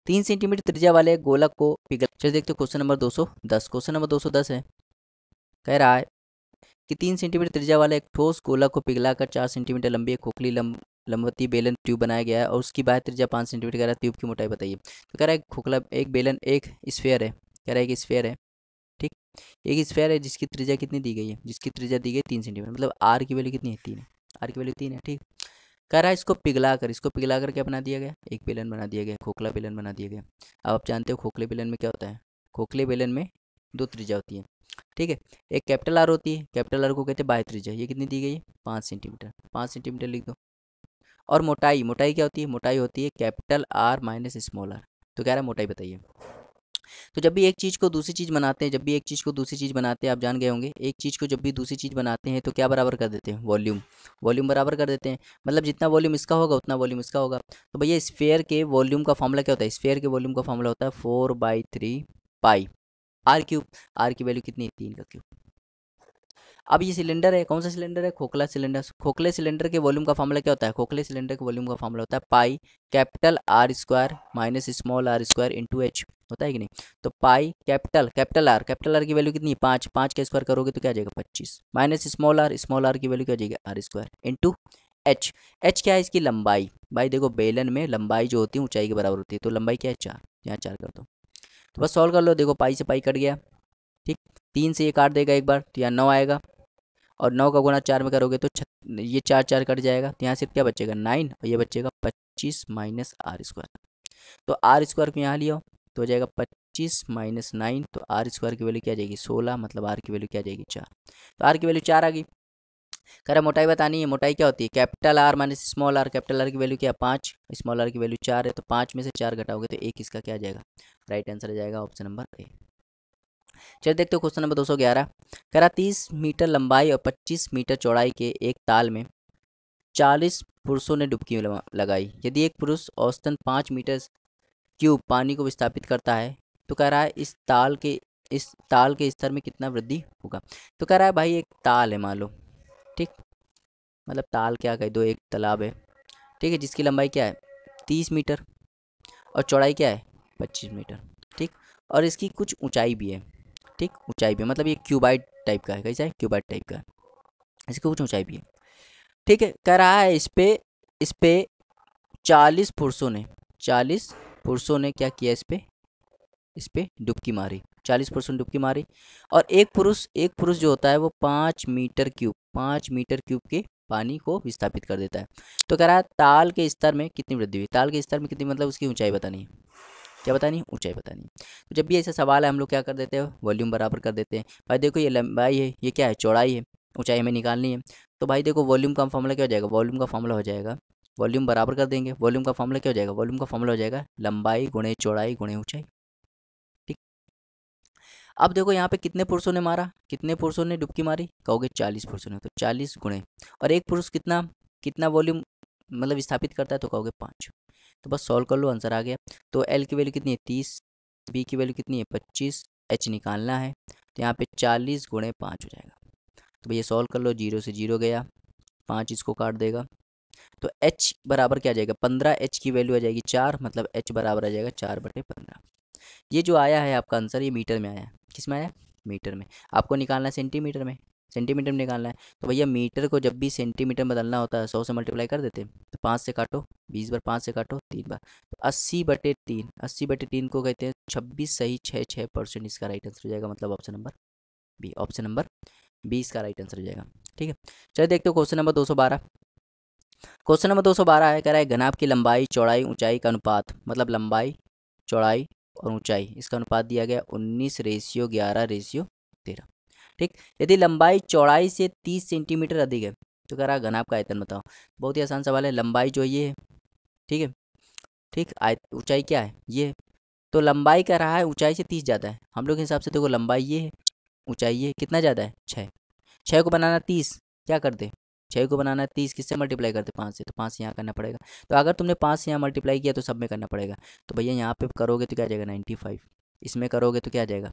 3 सेंटीमीटर त्रिज्या वाले एक गोलक को पिघल, चलिए देखते हो क्वेश्चन नंबर 210। क्वेश्चन नंबर 210 है, कह रहा है कि 3 सेंटीमीटर त्रिज्या वाला एक ठोस गोलक को पिघलाकर 4 सेंटीमीटर लंबी एक खोखली लंबवती बेलन ट्यूब बनाया गया है और उसकी बाह्य त्रिज्या 5 सेंटीमीटर, कह रहा है ट्यूब की मोटाई बताइए। तो कह रहा है खोखला एक बेलन एक स्फेयर है, कह रहा है एक स्फेयर है, ठीक, एक स्फेयर है जिसकी त्रिज्या कितनी दी गई है, जिसकी त्रिज्या दी गई है 3 सेंटीमीटर, मतलब आर की वैल्यू कितनी है, 3 है, आर की वैल्यू 3 है। ठीक, कह रहा है इसको पिघला कर क्या बना दिया गया, एक बेलन बना दिया गया, खोखला बेलन बना दिया गया। अब आप जानते हो खोखले बेलन में क्या होता है, खोखले बेलन में दो त्रिज्या होती है, ठीक है, एक कैपिटल आर होती है, कैपिटल आर को कहते हैं बाह्य त्रिज्या, ये कितनी दी गई है, 5 सेंटीमीटर, 5 सेंटीमीटर लिख दो। और मोटाई, मोटाई क्या होती है, मोटाई होती है capital R minus small R. तो कह रहा है मोटाई बताइए। तो जब भी एक चीज़ को दूसरी चीज़ बनाते हैं, जब भी एक चीज़ को दूसरी चीज़ बनाते हैं, आप जान गए होंगे, एक चीज़ को जब भी दूसरी चीज़ बनाते हैं तो क्या बराबर कर देते हैं, वॉल्यूम, वॉल्यूम बराबर कर देते हैं, मतलब जितना वॉल्यूम इसका होगा उतना वॉल्यूम इसका होगा। तो भैया स्फेयर के वॉल्यूम का फॉर्मूला क्या होता है, स्फेयर के वॉल्यूम का फॉर्मूला होता है 4/3 पाई आर क्यूब, आर की वैल्यू कितनी है, 3 का क्यूब। अब ये सिलेंडर है, कौन सा सिलेंडर है, खोखला सिलेंडर। खोखले सिलेंडर के वॉल्यूम का फॉर्मूला क्या होता है, खोखले सिलेंडर के वॉल्यूम का फॉर्मूला होता है pi capital R square minus small R square into H, होता है कि नहीं। तो पाई कैपिटल आर की वैल्यू कितनी है, 5, 5 का स्क्वायर करोगे तो क्या आ जाएगा 25, माइनस स्मॉल आर की वैल्यू क्या आ जाएगी, R square into H. H क्या है, इसकी लंबाई। भाई देखो बेलन में लंबाई जो होती है ऊंचाई के बराबर होती है, तो लंबाई क्या है 4, यहाँ 4 कर दो। तो बस सॉल्व कर लो, देखो पाई से पाई कट गया, ठीक, 3 से ये काट देगा एक बार तो यहाँ 9 आएगा, और 9 का गुणा 4 में करोगे तो ये 4 4 कट जाएगा, तो यहाँ से क्या बचेगा 9, और ये बचेगा 25 माइनस आर स्क्वायर। तो आर स्क्वायर को यहाँ लिया तो हो जाएगा 25 माइनस 9, तो आर स्क्वायर की वैल्यू क्या आ जाएगी 16, मतलब आर की वैल्यू क्या आ जाएगी 4। तो आर की वैल्यू 4 आ गई। कह रहा मोटाई बतानी है, मोटाई क्या होती है, capital R minus small R, capital R की वैल्यू क्या 5, स्मॉल आर की वैल्यू 4 है, तो 5 में से 4 घटाओगे तो एक इसका क्या आ जाएगा, राइट आंसर आ जाएगा ऑप्शन नंबर ए। चलिए देखते हो क्वेश्चन नंबर 211। कह रहा 30 मीटर लंबाई और 25 मीटर चौड़ाई के एक ताल में 40 पुरुषों ने डुबकी लगाई, यदि एक पुरुष औसतन 5 मीटर क्यूब पानी को विस्थापित करता है तो कह रहा है इस ताल के स्तर में कितना वृद्धि होगा। तो कह रहा है भाई एक ताल है मान लो, ठीक, मतलब ताल क्या कह दो, एक तालाब है, ठीक है, जिसकी लंबाई क्या है 30 मीटर और चौड़ाई क्या है 25 मीटर, ठीक, और इसकी कुछ ऊंचाई भी है, ठीक, ऊंचाई भी है, मतलब ये क्यूबाइड टाइप का है, कैसा है क्यूबाइड टाइप का है, इसकी कुछ ऊंचाई भी है, ठीक है। कह रहा है इस पे 40 पुरुषों ने क्या किया, इस पे डुबकी मारी, 40% डुबकी मारी, और एक पुरुष जो होता है वो 5 मीटर क्यूब के पानी को विस्थापित कर देता है। तो कह रहा है ताल के स्तर में कितनी वृद्धि हुई, ताल के स्तर में कितनी, मतलब उसकी ऊंचाई बतानी है, क्या बतानी है, ऊंचाई बतानी है। तो जब भी ऐसा सवाल है हम लोग क्या कर देते हैं, वॉल्यूम बराबर कर देते हैं। भाई देखो ये लंबाई है, ये क्या है चौड़ाई है, ऊंचाई हमें निकालनी है, तो भाई देखो वॉल्यूम का फॉर्मूला क्या हो जाएगा, वॉल्यूम का फॉर्मूला हो जाएगा, वॉल्यूम बराबर कर देंगे, वॉल्यूम का फॉर्मूला क्या हो जाएगा, वॉल्यूम का फॉर्मूला हो जाएगा लंबाई गुणे चौड़ाई गुणे ऊंचाई, ठीक। अब देखो यहाँ पे कितने पुरुषों ने मारा, कितने पुरुषों ने डुबकी मारी, कहोगे 40 पुरुषों ने, तो 40 गुणे, और एक पुरुष कितना कितना वॉल्यूम मतलब स्थापित करता है, तो कहोगे 5। तो बस सॉल्व कर लो, आंसर आ गया। तो एल की वैल्यू कितनी है 30, बी की वैल्यू कितनी है 25, एच निकालना है, तो यहाँ पे 40 गुणे 5 हो जाएगा। तो भैया सॉल्व कर लो, 0 से 0 गया, 5 इसको काट देगा, तो h बराबर क्या आ जाएगा 15, h की वैल्यू आ जाएगी 4, मतलब h बराबर आ जाएगा 4/15। ये जो आया है आपका आंसर, ये मीटर में आया है। किस में आया? मीटर में। आपको निकालना है सेंटीमीटर में, सेंटीमीटर में निकालना है। तो भैया मीटर को जब भी सेंटीमीटर में बदलना होता है 100 से मल्टीप्लाई कर देते हैं, तो 5 से काटो, 20 बार 5 से काटो 3 बार, तो 80/3, 80/3 को कहते हैं 26 सही 6% इसका राइट आंसर हो जाएगा, मतलब option number B, option number 20 का राइट आंसर हो जाएगा। ठीक है, चलिए देखते हो क्वेश्चन नंबर 212। क्वेश्चन नंबर 212 है, कह रहा है घनाभ की लंबाई चौड़ाई ऊंचाई का अनुपात, मतलब लंबाई चौड़ाई और ऊंचाई, इसका अनुपात दिया गया 19:11:13। ठीक, यदि लंबाई चौड़ाई से 30 सेंटीमीटर अधिक है तो कह रहा है घनाभ का आयतन बताओ। बहुत ही आसान सवाल है। लंबाई जो ये है, ठीक है, ठीक, ऊंचाई क्या है ये है। तो लंबाई कह रहा है ऊंचाई से 30 ज़्यादा है, हम लोग के हिसाब से देखो लंबाई ये है, ऊंचाई ये है, कितना ज़्यादा है 6, 6 को बनाना 30, क्या करते 6 को बनाना 30 किससे मल्टीप्लाई करते 5 से, तो 5 यहाँ करना पड़ेगा। तो अगर तुमने 5 से यहाँ मल्टीप्लाई किया तो सब में करना पड़ेगा। तो भैया यहाँ पे करोगे तो क्या आ जाएगा 95, इसमें करोगे तो क्या आ जाएगा,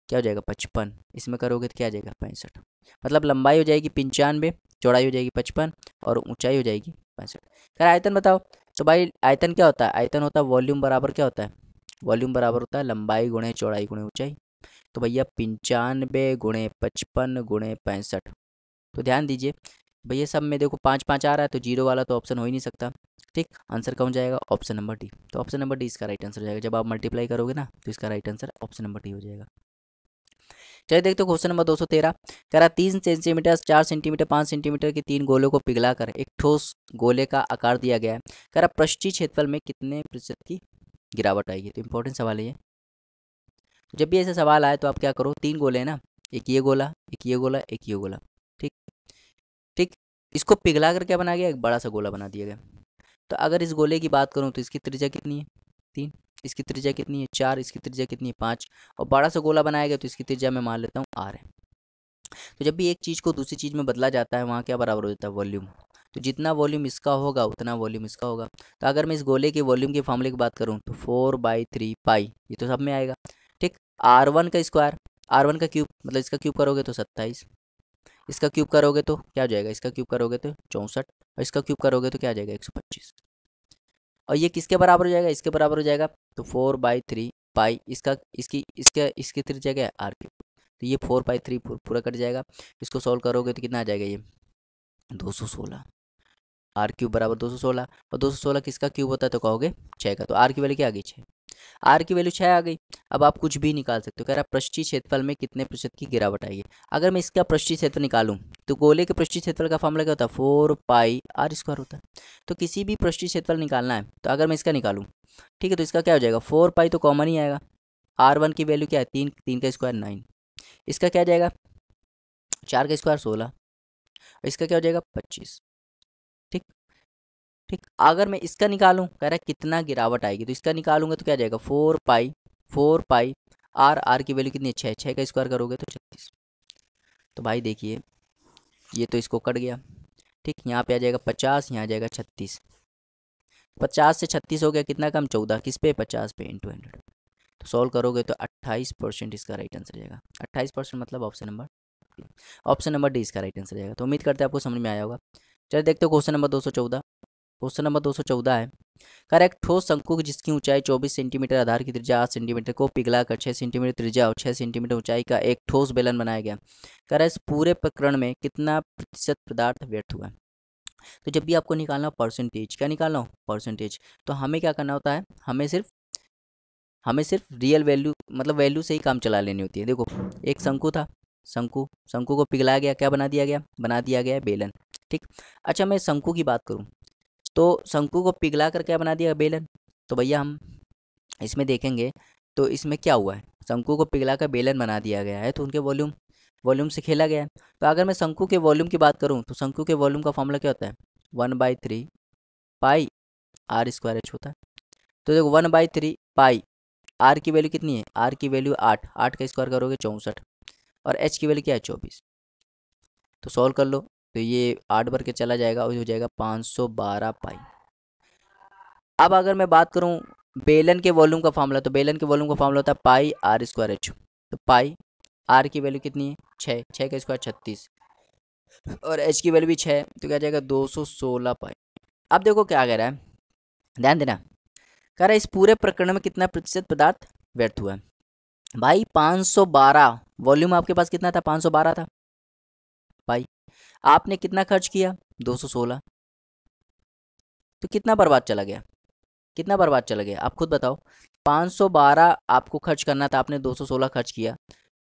क्या हो जाएगा 55, इसमें करोगे तो क्या आ जाएगा 65। मतलब लंबाई हो जाएगी 95, चौड़ाई हो जाएगी 55 और ऊंचाई हो जाएगी 65। खैर आयतन बताओ। तो भाई आयतन क्या होता है, आयतन होता है वॉल्यूम बराबर क्या होता है, वॉल्यूम बराबर होता है लंबाई गुणे चौड़ाई गुणे ऊंचाई। तो भैया 95 गुणे 55 गुणे 65। तो ध्यान दीजिए भैया सब में देखो 5 5 आ रहा है, तो जीरो वाला तो ऑप्शन हो ही नहीं सकता। ठीक, आंसर कौन जाएगा, ऑप्शन नंबर डी। तो ऑप्शन नंबर डी इसका राइट आंसर हो जाएगा। जब आप मल्टीप्लाई करोगे ना तो इसका right answer option number D हो जाएगा। चलिए देखते हो क्वेश्चन नंबर 213। कह रहा 3 सेंटीमीटर 4 सेंटीमीटर 5 सेंटीमीटर के 3 गोलों को पिघलाकर एक ठोस गोले का आकार दिया गया है। कह रहा पृष्ठीय क्षेत्रफल में कितने प्रतिशत की गिरावट आएगी। तो इंपॉर्टेंट सवाल है ये। जब भी ऐसा सवाल आए तो आप क्या करो, 3 गोले हैं ना, एक ये गोला, एक ये गोला, एक ये गोला। ठीक, ठीक, इसको पिघला कर क्या बना गया, एक बड़ा सा गोला बना दिया गया। तो अगर इस गोले की बात करूं तो इसकी त्रिज्या कितनी है 3, इसकी त्रिज्या कितनी है 4, इसकी त्रिज्या कितनी है 5, और बड़ा सा गोला बनाया गया तो इसकी त्रिज्या मैं मान लेता हूँ r है। तो जब भी एक चीज़ को दूसरी चीज़ में बदला जाता है वहाँ क्या बराबर हो जाता है, वॉल्यूम। तो जितना वॉल्यूम इसका होगा उतना वॉल्यूम इसका होगा। तो अगर मैं इस गोले के वॉल्यूम के फॉर्मूले की बात करूँ तो 4/3 पाई, ये तो सब में आएगा। ठीक, r1 का स्क्वायर, r1 का क्यूब, मतलब इसका क्यूब करोगे तो 27, इसका क्यूब करोगे तो क्या हो जाएगा, इसका क्यूब करोगे तो 64, और इसका क्यूब करोगे तो क्या आ जाएगा 125। और ये किसके बराबर हो जाएगा, इसके बराबर हो जाएगा। तो 4/3 पाई, इसका इसकी त्रिज्या क्या है r3, तो ये 4/3 पूरा कट जाएगा। इसको सॉल्व करोगे तो कितना आ जाएगा, ये 216, आर क्यूब बराबर 216, और 216 किसका क्यूब होता है तो कहोगे 6 का। तो आर की वैल्यू क्या आ गई 6, आर की वैल्यू 6 आ गई। अब आप कुछ भी निकाल सकते हो। कह रहा है पृष्ठीय क्षेत्रफल में कितने प्रतिशत की गिरावट आएगी। अगर मैं इसका पृष्ठीय क्षेत्रफल निकालूं तो गोले के पृष्ठीय क्षेत्रफल का फॉर्मूला क्या होता है, 4πr² होता है। तो किसी भी पृष्ठीय क्षेत्रफल निकालना है तो अगर मैं इसका निकालूं, ठीक है, तो इसका क्या हो जाएगा 4π तो कॉमन ही आएगा, r1 की वैल्यू क्या है 3, 3 का स्क्वायर 9, इसका क्या जाएगा 4 का स्क्वायर 16, और इसका क्या हो जाएगा 25। ठीक, ठीक, अगर मैं इसका निकालूं, कह रहा है कितना गिरावट आएगी, तो इसका निकालूंगा तो क्या जाएगा 4π आर की वैल्यू कितनी है 6, 6 का स्क्वायर करोगे तो 36। तो भाई देखिए ये तो इसको कट गया। ठीक, यहाँ पे आ जाएगा 50, यहाँ आ जाएगा 36, 50 से 36 हो गया कितना कम 14, किस पे 50 पे इंटू 100। तो सॉल्व करोगे तो 28% इसका राइट आंसर जाएगा। 28% मतलब ऑप्शन नंबर डी इसका राइट आंसर जाएगा। तो उम्मीद करते हैं आपको समझ में आया होगा। चलिए देखते हो क्वेश्चन नंबर 214। क्वेश्चन नंबर 214 है, करेक्ट ठोस शंकु जिसकी ऊंचाई 24 सेंटीमीटर, आधार की त्रिज्या 8 सेंटीमीटर को पिघलाकर 6 सेंटीमीटर त्रिज्या और 6 सेंटीमीटर ऊंचाई का एक ठोस बेलन बनाया गया। कह रहा है इस पूरे प्रकरण में कितना प्रतिशत पदार्थ व्यर्थ हुआ है। तो जब भी आपको निकालना हो परसेंटेज, क्या निकालना हो परसेंटेज, तो हमें क्या करना होता है, हमें सिर्फ रियल वैल्यू, मतलब वैल्यू से ही काम चला लेनी होती है। देखो एक शंकु था, शंकु को पिघलाया गया, क्या बना दिया गया बेलन। ठीक, अच्छा मैं शंकु की बात करूं तो शंकु को पिघला कर क्या बना दिया बेलन। तो भैया हम इसमें देखेंगे तो इसमें क्या हुआ है, शंकु को पिघला कर बेलन बना दिया गया है तो उनके वॉल्यूम से खेला गया है। तो अगर मैं शंकु के वॉल्यूम की बात करूं तो शंकु के वॉल्यूम का फॉर्मूला क्या होता है 1/3 पाई r²h होता है। तो देखो 1/3 पाई, आर की वैल्यू कितनी है, आर की वैल्यू 8, 8 का स्क्वायर करोगे 64, और एच की वैल्यू क्या है 24। तो सॉल्व कर लो तो ये 8 भर के चला जाएगा और हो जाएगा 512 पाई। अब अगर मैं बात करूं बेलन के वॉल्यूम का फॉर्मूला, तो बेलन के वॉल्यूम का फॉर्मूला होता है पाई r²h। तो पाई आर की वैल्यू कितनी है 6, 6 का स्क्वायर 36, और एच की वैल्यू भी 6 तो क्या जाएगा 216 पाई। अब देखो क्या कह रहा है, ध्यान देना। कह रहा है इस पूरे प्रकरण में कितना प्रतिशत पदार्थ व्यर्थ हुआ है। भाई 512 वॉल्यूम आपके पास कितना था, 512 था भाई। आपने कितना खर्च किया, 216। तो कितना बर्बाद चला गया, कितना बर्बाद चला गया आप खुद बताओ। 512 आपको खर्च करना था, आपने 216 खर्च किया,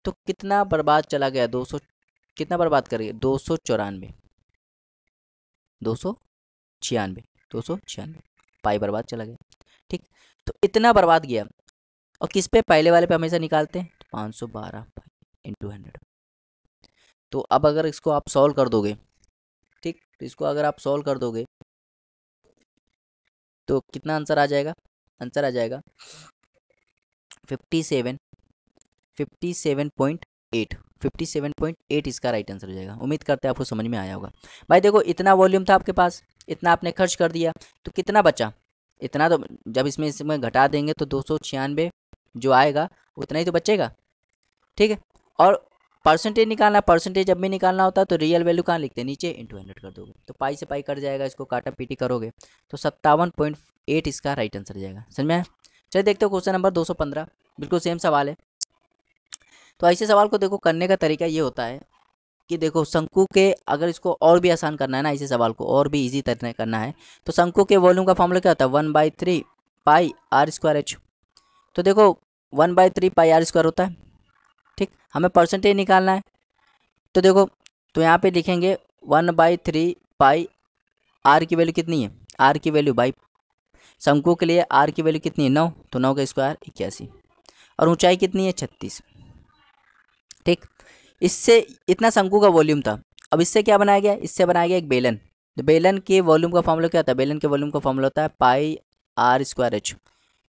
तो कितना बर्बाद चला गया, 200 कितना बर्बाद कर गया, 294, 296, 296 पाई बर्बाद चला गया। ठीक, तो इतना बर्बाद गया। और किस पे, पहले वाले पे हमेशा निकालते हैं, 512 इंटू 100। तो अब अगर इसको आप सॉल्व कर दोगे, ठीक, तो इसको अगर आप सॉल्व कर दोगे तो कितना आंसर आ जाएगा, आंसर आ जाएगा 57, 57.8, 57.8 इसका राइट आंसर हो जाएगा। उम्मीद करते हैं आपको समझ में आया होगा। भाई देखो इतना वॉल्यूम था आपके पास, इतना आपने खर्च कर दिया, तो कितना बचा, इतना तो जब इसमें घटा देंगे तो 296 जो आएगा उतना ही तो बचेगा। ठीक है, और परसेंटेज निकालना, परसेंटेज जब भी निकालना होता है तो रियल वैल्यू कहाँ लिखते हैं, नीचे इंटू 100 कर दोगे तो पाई से पाई कट जाएगा, इसको काटा पीटी करोगे तो 57.8 इसका राइट आंसर हो जाएगा। समझ में आया? चलिए देखते हो क्वेश्चन नंबर 215, बिल्कुल सेम सवाल है। तो ऐसे सवाल को देखो करने का तरीका ये होता है कि देखो शंकु के, अगर इसको और भी आसान करना है ना, ऐसे सवाल को और भी इजी तरह करना है, तो शंकु के वॉल्यूम का फॉर्मूला क्या होता है, 1/3 पाई आर स्क्वायर एच। तो देखो 1/3 पाई आर स्क्वायर होता है। ठीक, हमें परसेंटेज निकालना है, तो देखो तो यहाँ पे लिखेंगे 1/3 पाई, आर की वैल्यू कितनी है, आर की वैल्यू भाई शंकु के लिए आर की वैल्यू कितनी है, 9, तो 9 का स्क्वायर 81, और ऊंचाई कितनी है 36। ठीक, इससे इतना शंकु का वॉल्यूम था। अब इससे क्या बनाया गया, इससे बनाया गया एक बेलन। तो बेलन के वॉल्यूम का फॉर्मूला क्या होता है, बेलन के वॉल्यूम का फॉर्मूला होता है पाई आर स्क्वायर एच।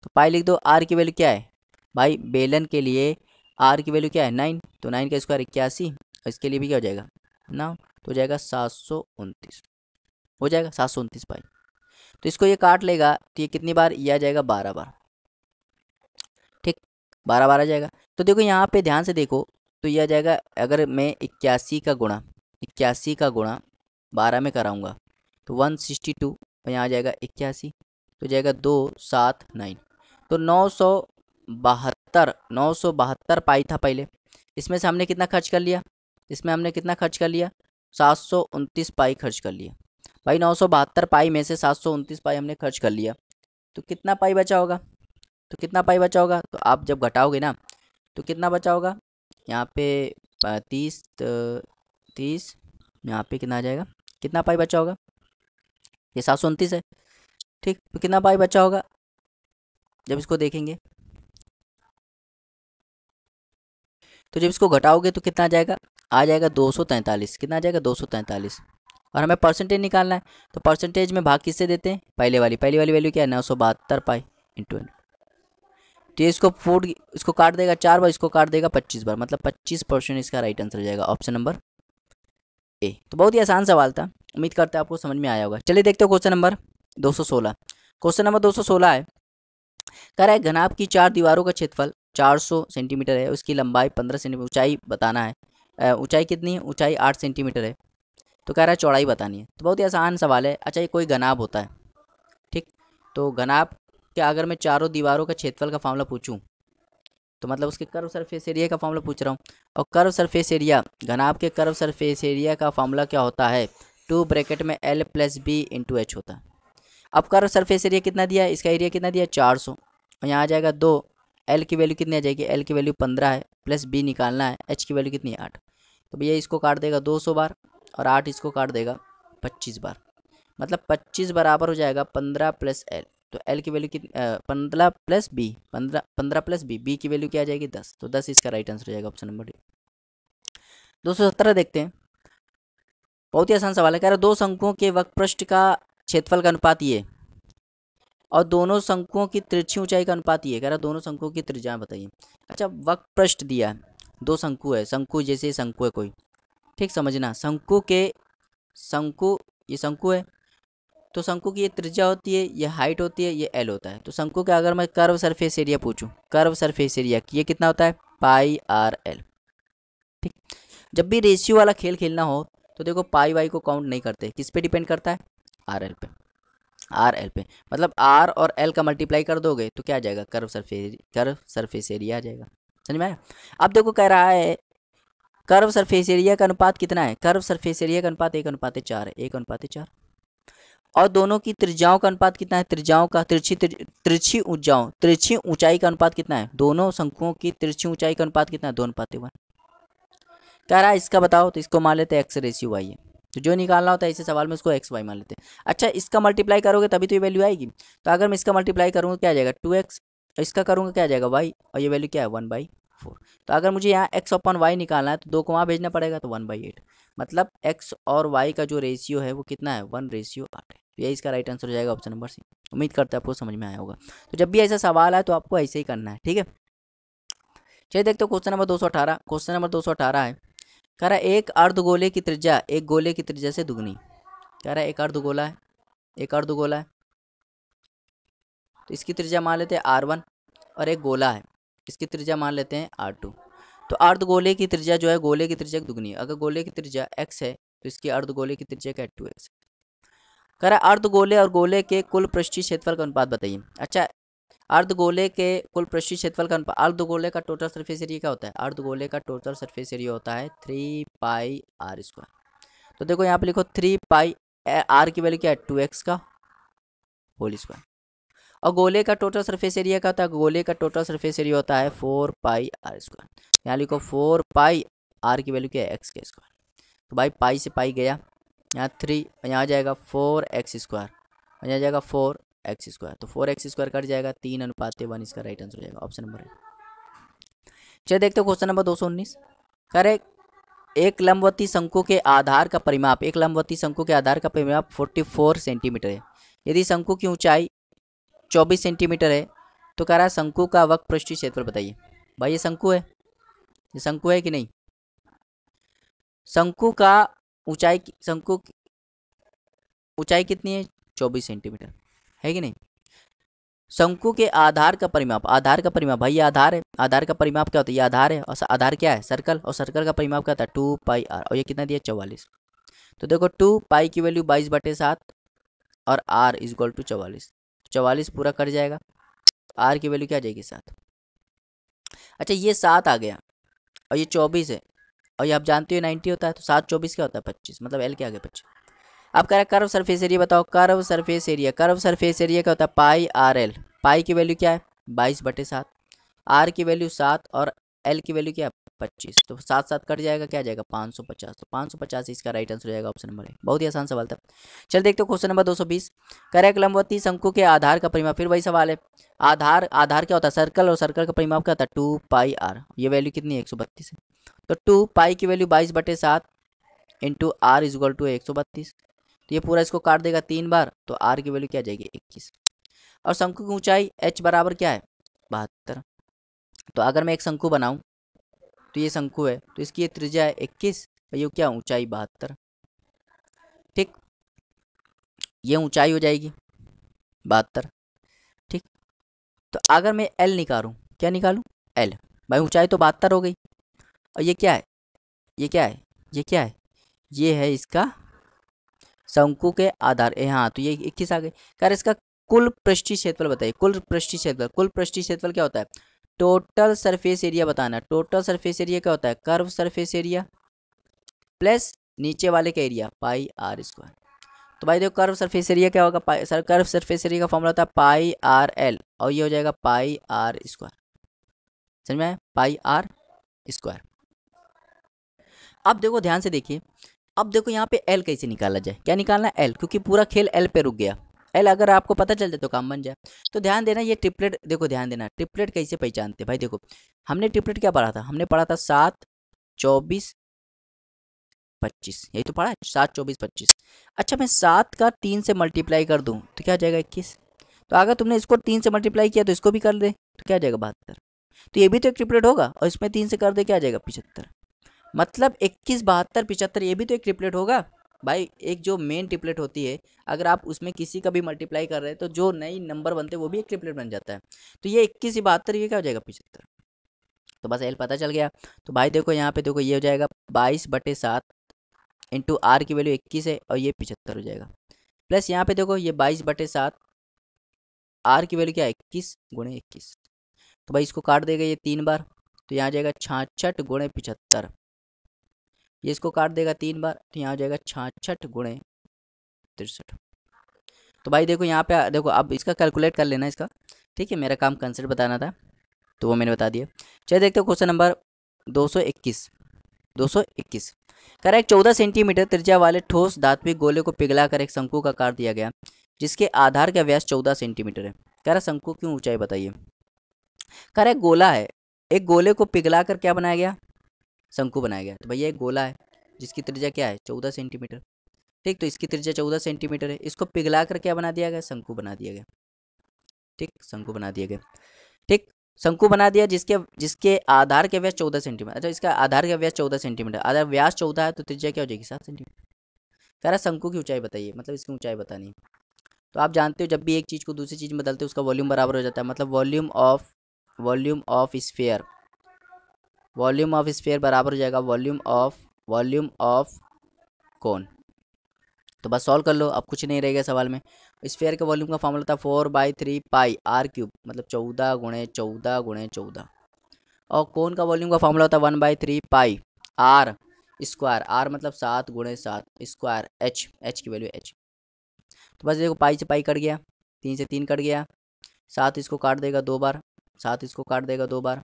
तो पाई लिख दो, आर की वैल्यू क्या है भाई, बेलन के लिए आर की वैल्यू क्या है 9, तो 9 का स्क्वायर 81, और इसके लिए भी क्या हो जाएगा 9, तो हो जाएगा 729, हो जाएगा 729 पाई। तो इसको ये काट लेगा तो ये कितनी बार, ये आ जाएगा 12 बार। ठीक, 12 बार आ जाएगा। तो देखो यहाँ पे ध्यान से देखो, तो ये आ जाएगा, अगर मैं 81 का गुणा 12 में कराऊंगा तो 162, और यहाँ आ जाएगा 81, तो जाएगा 279, तो 972 पाई था पहले। इसमें से हमने कितना खर्च कर लिया, इसमें हमने कितना खर्च कर लिया, 729 पाई खर्च कर लिया भाई। 972 पाई में से 729 पाई हमने खर्च कर लिया, तो कितना पाई बचा होगा, तो कितना पाई बचा होगा, तो आप जब घटाओगे ना तो कितना बचा होगा, यहाँ पे 30 30, यहाँ पे कितना आ जाएगा, कितना पाई बचा होगा, ये 729 है। ठीक, तो कितना पाई बचा होगा जब इसको देखेंगे, तो जब इसको घटाओगे तो कितना आ जाएगा 243, कितना आ जाएगा 243। और हमें परसेंटेज निकालना है, तो परसेंटेज में भाग किससे देते हैं, पहले वाली वैल्यू क्या है 972 पाई इंटू 100। तो ये इसको काट देगा 4 बार, इसको काट देगा 25 बार, मतलब 25% इसका राइट आंसर हो जाएगा, ऑप्शन नंबर ए। तो बहुत ही आसान सवाल था, उम्मीद करते हैं आपको समझ में आया होगा। चलिए देखते हो क्वेश्चन नंबर 216। क्वेश्चन नंबर 216 है, कह रहा है घनाभ की 4 दीवारों का क्षेत्रफल 400 सेंटीमीटर है, उसकी लंबाई 15 सेंटीमीटर, ऊंचाई बताना है, ऊंचाई कितनी है, ऊंचाई 8 सेंटीमीटर है, तो कह रहा है चौड़ाई बतानी है। तो बहुत ही आसान सवाल है। अच्छा, ये कोई घनाभ होता है, ठीक, तो घनाभ के अगर मैं चारों दीवारों का क्षेत्रफल का फॉर्मूला पूछूं, तो मतलब उसके कर्व सरफेस एरिया का फॉर्मूला पूछ रहा हूँ। और कर्व सरफेस एरिया, घनाभ के कर्व सरफेस एरिया का फॉर्मूला क्या होता है, 2 ब्रैकेट में L + B × H होता है। अब कर्व सरफेस एरिया कितना दिया है, इसका एरिया कितना दिया है 400, और यहाँ आ जाएगा 2, L की वैल्यू कितनी आ जाएगी, L की वैल्यू 15 है, प्लस B निकालना है, H की वैल्यू कितनी है 8। तो भैया इसको काट देगा 200 बार, और 8 इसको काट देगा 25 बार, मतलब 25 बराबर हो जाएगा 15 + L। तो L की वैल्यू कितनी, 15 + B, 15 + B की वैल्यू क्या आ जाएगी 10, तो 10 इसका राइट आंसर हो जाएगा, ऑप्शन नंबर डी। 217 देखते हैं, बहुत ही आसान सवाल है। कह रहा 2 शंकुओं के वक्रपृष्ठ का क्षेत्रफल का अनुपात ये, और दोनों शंकुओं की तिरछी ऊंचाई का अनुपात ये। कह रहा दोनों शंकुओं की त्रिज्या बताइए। अच्छा, वक्रपृष्ठ दिया है, 2 शंकु है, शंकु जैसे शंकु है कोई, ठीक, समझना, शंकु ये शंकु है, तो शंकु की ये त्रिज्या होती है, ये हाइट होती है, ये L होता है। तो शंकु का अगर मैं कर्व सरफेस एरिया पूछूं, कर्व सरफेस एरिया ये कितना होता है, πr/L। ठीक, जब भी रेशियो वाला खेल खेलना हो तो देखो पाई वाई को काउंट नहीं करते, किस पे डिपेंड करता है, आर एल पे, आर एल पे। मतलब आर और एल का मल्टीप्लाई कर दोगे तो क्या आ जाएगा, कर्व सरफेस एरिया आ जाएगा। समझ में आया। अब देखो कह रहा है कर्व सरफेस एरिया का अनुपात कितना है, कर्व सरफेस एरिया का अनुपात 1:4 है, 1:4। और दोनों की त्रिज्याओं का अनुपात कितना है, त्रिज्याओं का तिरछी ऊंचाई का अनुपात कितना है, दोनों शंकुओं की तिरछी ऊंचाई का अनुपात कितना है, 2:1। कह रहा है इसका बताओ, तो इसको मान लेते हैं एक्स रेशियो वाई है। तो जो निकालना होता है इसे सवाल में उसको एक्स वाई मान लेते हैं। अच्छा इसका मल्टीप्लाई करोगे तभी तो ये वैल्यू आएगी। तो अगर मैं इसका मल्टीप्लाई करूँगा क्या आ जाएगा 2x, इसका करूँगा क्या आ जाएगा y, और ये वैल्यू क्या है 1/4। तो अगर मुझे यहाँ x/y निकालना है तो 2 को वहाँ भेजना पड़ेगा, तो 1/8। मतलब x और y का जो रेशियो है वो कितना है, 1:8 है। तो यही इसका राइट आंसर हो जाएगा, ऑप्शन नंबर सी। उम्मीद करते हैं आपको समझ में आया होगा। तो जब भी ऐसा सवाल आए तो आपको ऐसे ही करना है, ठीक है। चलिए देखते हो क्वेश्चन नंबर 218। क्वेश्चन नंबर 218 है, कह रहा है एक अर्धगोले की त्रिज्या एक गोले की त्रिज्या से दुगनी। कह रहा है एक अर्धगोला है, एक अर्धगोला है, तो इसकी त्रिज्या मान लेते हैं r1, और एक गोला है, इसकी त्रिज्या मान लेते हैं r2। तो अर्धगोले की त्रिज्या जो है गोले की त्रिज्या की दुगनी है। अगर गोले की त्रिज्या x है तो इसकी अर्धगोले की त्रिज्या क्या है, 2x। कह रहा है अर्धगोले और गोले के कुल पृष्ठीय क्षेत्रफल का अनुपात बताइए। अच्छा अर्धगोले के कुल पृष्ठीय क्षेत्रफल का अनुपात, अर्धगोले का टोटल सरफेस एरिया क्या होता है, अर्धगोले का टोटल सरफेस एरिया होता है 3πr²। तो देखो यहाँ पे लिखो 3π, r की वैल्यू क्या है 2x का होल स्क्वायर, और गोले का टोटल सरफेस एरिया क्या होता है, गोले का टोटल सरफेस एरिया होता है 4πr²। यहाँ लिखो 4π, r की वैल्यू क्या है x के स्क्वायर। तो भाई पाई से पाई गया, यहाँ 3, यहाँ आ जाएगा 4x², और यहाँ जाएगा 4x²। तो 4x² कट जाएगा, 3:1 इसका राइट आंसर हो जाएगा, ऑप्शन नंबर है। चलिए देखते हो क्वेश्चन नंबर 219। करे एक लंबवती शंकु के आधार का परिमाप, एक लंबवती शंकु के आधार का परिमाप 44 सेंटीमीटर है। यदि शंकु की ऊंचाई 24 सेंटीमीटर है तो कह रहा है शंकु का वक्र पृष्ठीय क्षेत्रफल बताइए। भाई ये शंकु है, ये शंकु है कि नहीं, शंकु का ऊंचाई, शंकु ऊंचाई कितनी है 24 सेंटीमीटर है कि नहीं। शंकु के आधार का परिमाप, आधार का परिमाप, भाई ये आधार है, आधार का परिमाप क्या होता है, ये आधार है, और आधार क्या है सर्कल, और सर्कल का परिमाप क्या होता है 2πr, और ये कितना दिया 44। तो देखो 2π की वैल्यू 22/7 और r = 44, 44 पूरा कट जाएगा, r की वैल्यू क्या आ जाएगी 7। अच्छा ये 7 आ गया और ये 24 है, और ये आप जानते हो 90 होता है, तो 7 24 क्या होता है 25, मतलब l क्या आ गया 25। अब कह रहा है कर्व सरफेस एरिया बताओ, curve surface area, curve surface area क्या होता है πr_l, पाई की वैल्यू क्या है 22/7, r की वैल्यू 7 और l की वैल्यू क्या है 25। तो 7 कट जाएगा, क्या आ जाएगा 550। तो 550 इसका राइट आंसर हो जाएगा, ऑप्शन नंबर है। बहुत ही आसान सवाल था। चल देखते हो क्वेश्चन नंबर 220। कह रहा है एक लंबवती शंकु के आधार का परिमाप, फिर वही सवाल है, आधार, आधार क्या होता है सर्कल, और सर्कल का परिमाप क्या होता है 2πr, ये वैल्यू कितनी है 132 है। तो 2π की वैल्यू 22/7 इंटू r = 132। तो ये पूरा इसको काट देगा 3 बार, तो r की वैल्यू क्या आ जाएगी 21। और शंकु की ऊंचाई h बराबर क्या है 72। तो अगर मैं एक शंकु बनाऊं तो ये शंकु है, तो इसकी ये त्रिज्या है 21 और ये क्या ऊंचाई 72। ठीक, ये ऊंचाई हो जाएगी 72। ठीक, तो अगर मैं l निकालूं, क्या निकालूं l, भाई ऊंचाई तो 72 हो गई, और ये क्या है, ये क्या है, ये क्या है, ये है इसका शंकु के आधार, हाँ तो ये 21 आ गई। कर इसका कुल पृष्ठीय क्षेत्रफल बताइए, कुल पृष्ठीय क्षेत्रफल, कुल पृष्ठीय क्षेत्रफल क्या होता है, टोटल सरफेस एरिया बताना। टोटल सरफेस एरिया क्या होता है, कर्व सरफेस एरिया प्लस नीचे वाले का एरिया πr²। तो भाई देखो कर्व सरफेस एरिया क्या होगा, कर्व सरफेस एरिया का फॉर्मूला होता है πrl, और ये हो जाएगा πr²। समझ में आया, πr²। अब देखो ध्यान से देखिए, अब देखो यहाँ पे L कैसे निकाला जाए, क्या निकालना है L, क्योंकि पूरा खेल L पे रुक गया। L अगर आपको पता चल जाए तो काम बन जाए। तो ध्यान देना ये ट्रिपलेट, देखो ध्यान देना ट्रिपलेट कैसे पहचानते भाई। देखो हमने ट्रिपलेट क्या पढ़ा था, हमने पढ़ा था 7 24 25, यही तो पढ़ा है 7 24 25। अच्छा मैं 7 का 3 से मल्टीप्लाई कर दूँ तो क्या आ जाएगा 21। तो अगर तुमने इसको 3 से मल्टीप्लाई किया तो इसको भी कर दे तो क्या आ जाएगा 72। तो ये भी तो एक ट्रिपलेट होगा, और इसमें 3 से कर दे क्या आ जाएगा 75। मतलब 21 72 75, ये भी तो एक ट्रिपलेट होगा भाई। एक जो मेन ट्रिपलेट होती है, अगर आप उसमें किसी का भी मल्टीप्लाई कर रहे हैं तो जो नई नंबर बनते हैं वो भी एक ट्रिपलेट बन जाता है। तो ये 21 72, ये क्या हो जाएगा 75। तो बस एल पता चल गया। तो भाई देखो यहाँ पे देखो ये हो जाएगा 22/7 इंटू आर की वैल्यू 21 है और ये 75 हो जाएगा। प्लस यहाँ पे देखो ये 22/7, आर की वैल्यू क्या है 21 × 21। तो भाई इसको काट देगा ये 3 बार, तो यहाँ आ जाएगा 66 × 75। ये इसको काट देगा 3 बार, तो यहाँ आ जाएगा 66 × 63। तो भाई देखो यहाँ पे देखो, अब इसका कैलकुलेट कर लेना इसका, ठीक है, मेरा काम कंसेप्ट बताना था तो वो मैंने बता दिया। चलिए देखते हो क्वेश्चन नंबर 221। 221 करेक्ट, 14 सेंटीमीटर त्रिज्या वाले ठोस धात्विक गोले को पिघलाकर एक शंकु का आकार दिया गया जिसके आधार का व्यास 14 सेंटीमीटर है। कह रहा शंकु की ऊंचाई बताइए। कह रहा एक गोला है, एक गोले को पिघलाकर क्या बनाया गया, शंकु बनाया गया। तो भैया एक गोला है जिसकी त्रिज्या क्या है 14 सेंटीमीटर, ठीक, तो इसकी त्रिज्या 14 सेंटीमीटर है, इसको पिघलाकर क्या बना दिया गया, शंकु बना दिया गया। ठीक, शंकु बना दिया गया। ठीक, शंकु बना दिया जिसके जिसके आधार का व्यास 14 सेंटीमीटर। अच्छा, इसका आधार का व्यास 14 सेंटीमीटर, आधार व्यास 14 है तो त्रिज्या क्या हो जाएगी 7 सेंटीमीटर। कह रहा शंकु की ऊंचाई बताइए, मतलब इसकी ऊंचाई बतानी है। तो आप जानते हो जब भी एक चीज़ को दूसरी चीज़ में बदलते हो उसका वॉल्यूम बराबर हो जाता है, मतलब वॉल्यूम ऑफ स्फीयर बराबर हो जाएगा वॉल्यूम ऑफ कोन। तो बस सॉल्व कर लो, अब कुछ नहीं रहेगा सवाल में। स्फीयर के वॉल्यूम का फॉर्मूला था 4/3 पाई r³ मतलब 14 × 14 × 14। और कोन का वॉल्यूम का फॉर्मूला होता है 1/3 पाई r स्क्वायर, r मतलब 7 × 7 स्क्वायर, h की वैल्यू h। तो बस देखो पाई से पाई कट गया, 3 से 3 कट गया, 7 इसको काट देगा 2 बार, 7 इसको काट देगा 2 बार।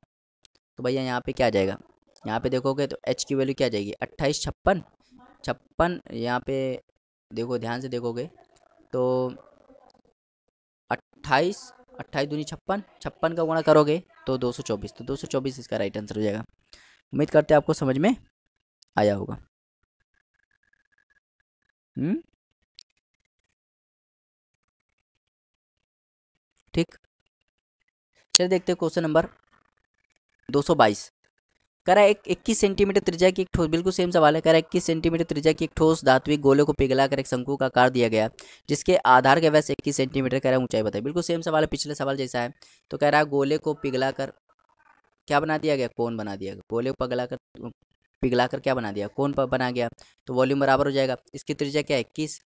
तो भैया यहाँ पे क्या आ जाएगा, यहाँ पे देखोगे तो h की वैल्यू क्या आ जाएगी 28 56। यहाँ पे देखो ध्यान से देखोगे तो 28 28 दूनी 56, 56 का गुणा करोगे तो 224, तो 224 इसका राइट आंसर हो जाएगा। उम्मीद करते हैं आपको समझ में आया होगा। ठीक, चलिए देखते हैं क्वेश्चन नंबर 222। कह रहा है एक 21 सेंटीमीटर त्रिज्या की एक ठोस, बिल्कुल सेम सवाल है। कह रहा है 21 सेंटीमीटर त्रिज्या की एक ठोस धात्विक गोले को पिघलाकर एक शंकु का आकार दिया गया जिसके आधार का व्यास 21 सेंटीमीटर। कह रहा है ऊंचाई बताइए, बिल्कुल सेम सवाल है, पिछले सवाल जैसा है। तो कह रहा है गोले को पिघलाकर क्या बना दिया गया, कोन बना दिया गया। गोले को पिघलाकर क्या बना दिया, कोन बना गया। तो वॉल्यूम बराबर हो जाएगा, इसकी त्रिज्या क्या है 21,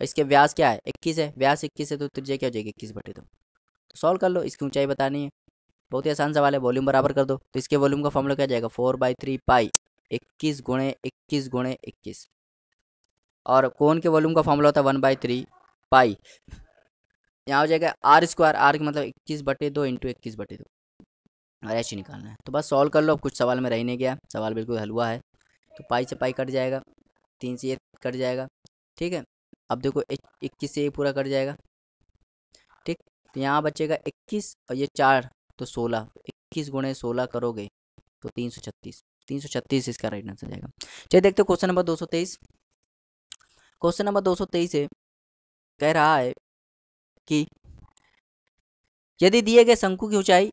इसके व्यास क्या है 21 है, व्यास 21 है तो त्रिज्या क्या हो जाएगी 21/2। तो सॉल्व कर लो, इसकी ऊंचाई बतानी है, बहुत ही आसान सवाल है। वॉल्यूम बराबर कर दो, तो इसके वॉल्यूम का फॉर्मूला क्या जाएगा 4/3 पाई 21 × 21 × 21। और कोन के वॉल्यूम का फॉर्मूला होता है 1/3 पाई, यहाँ हो जाएगा r स्क्वायर, r का मतलब 21/2 × 21/2, और ऐसे निकालना है। तो बस सॉल्व कर लो, अब कुछ सवाल में रह नहीं गया, सवाल बिल्कुल हलवा है। तो पाई से पाई कट जाएगा, 3 से ये कट जाएगा, ठीक है। अब देखो 21 से ये पूरा कट जाएगा, ठीक, तो यहाँ बचेगा 21 और ये 4 तो 16, 21 × 16 करोगे तो 336 इसका राइट आंसर जाएगा। चलिए देखते हो क्वेश्चन नंबर 223। क्वेश्चन नंबर 223 है, कह रहा है कि यदि दिए गए शंकु की ऊंचाई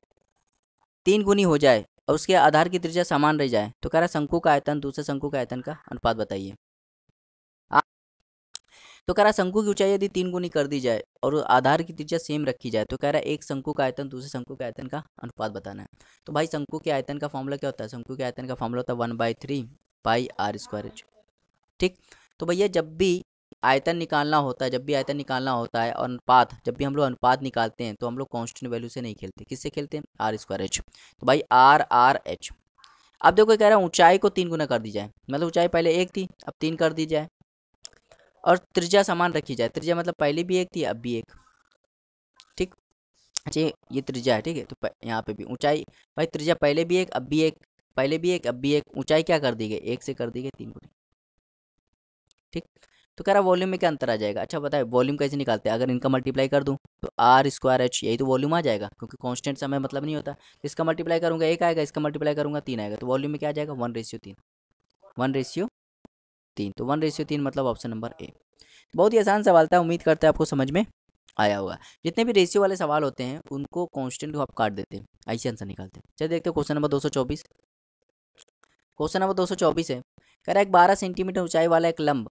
3 गुनी हो जाए और उसके आधार की त्रिज्या समान रह जाए तो कह रहा है शंकु का आयतन दूसरे शंकु के आयतन का अनुपात बताइए। तो कह रहा है शंकु की ऊंचाई यदि 3 गुनी कर दी जाए और आधार की त्रिज्या सेम रखी जाए तो कह रहा है एक शंकु का आयतन दूसरे शंकु के आयतन का अनुपात बताना है। तो भाई शंकु के आयतन का फॉर्मूला क्या होता है, शंकु के आयतन का फॉर्मूला होता है 1/3 पाई r²। ठीक, तो भैया जब भी आयतन निकालना होता है, और अनुपात, जब भी हम लोग अनुपात निकालते हैं तो हम लोग कांस्टेंट वैल्यू से नहीं खेलते, किससे खेलते हैं r²h। तो भाई r/h। अब देखो कह रहा है ऊंचाई को 3 गुना कर दी जाए, मतलब ऊंचाई पहले 1 थी अब 3 कर दी जाए और त्रिज्या समान रखी जाए। त्रिज्या मतलब पहले भी 1 थी अब भी 1, ठीक। अच्छा ये त्रिज्या है, ठीक है, तो यहाँ पे भी ऊंचाई, भाई त्रिज्या पहले भी 1 अब भी 1, पहले भी 1 अब भी 1, ऊंचाई क्या कर दी गई 1 से कर दी गई 3 गुनी, ठीक। तो कह रहा वॉल्यूम में क्या अंतर आ जाएगा। अच्छा बताए वॉल्यूम कैसे निकालते हैं, अगर इनका मल्टीप्लाई कर दूं तो r²h, यही तो वॉल्यूम आ जाएगा, क्योंकि कांस्टेंट समय मतलब नहीं होता। इसका मल्टीप्लाई करूंगा 1 आएगा, इसका मल्टीप्लाई करूंगा 3 आएगा, तो वॉल्यूम में क्या आ जाएगा 1/3, 1/3। तो 1/3 मतलब ऑप्शन नंबर ए। बहुत ही आसान सवाल था, उम्मीद करते हैं आपको समझ में आया होगा। जितने भी रेशियो वाले सवाल होते हैं उनको कांस्टेंट को आप काट देते हैं, ऐसे आंसर निकालते हैं। चलिए देखते हैं क्वेश्चन नंबर 224। क्वेश्चन नंबर 224 है, कह रहा है एक 12 सेंटीमीटर ऊंचाई वाला एक लंब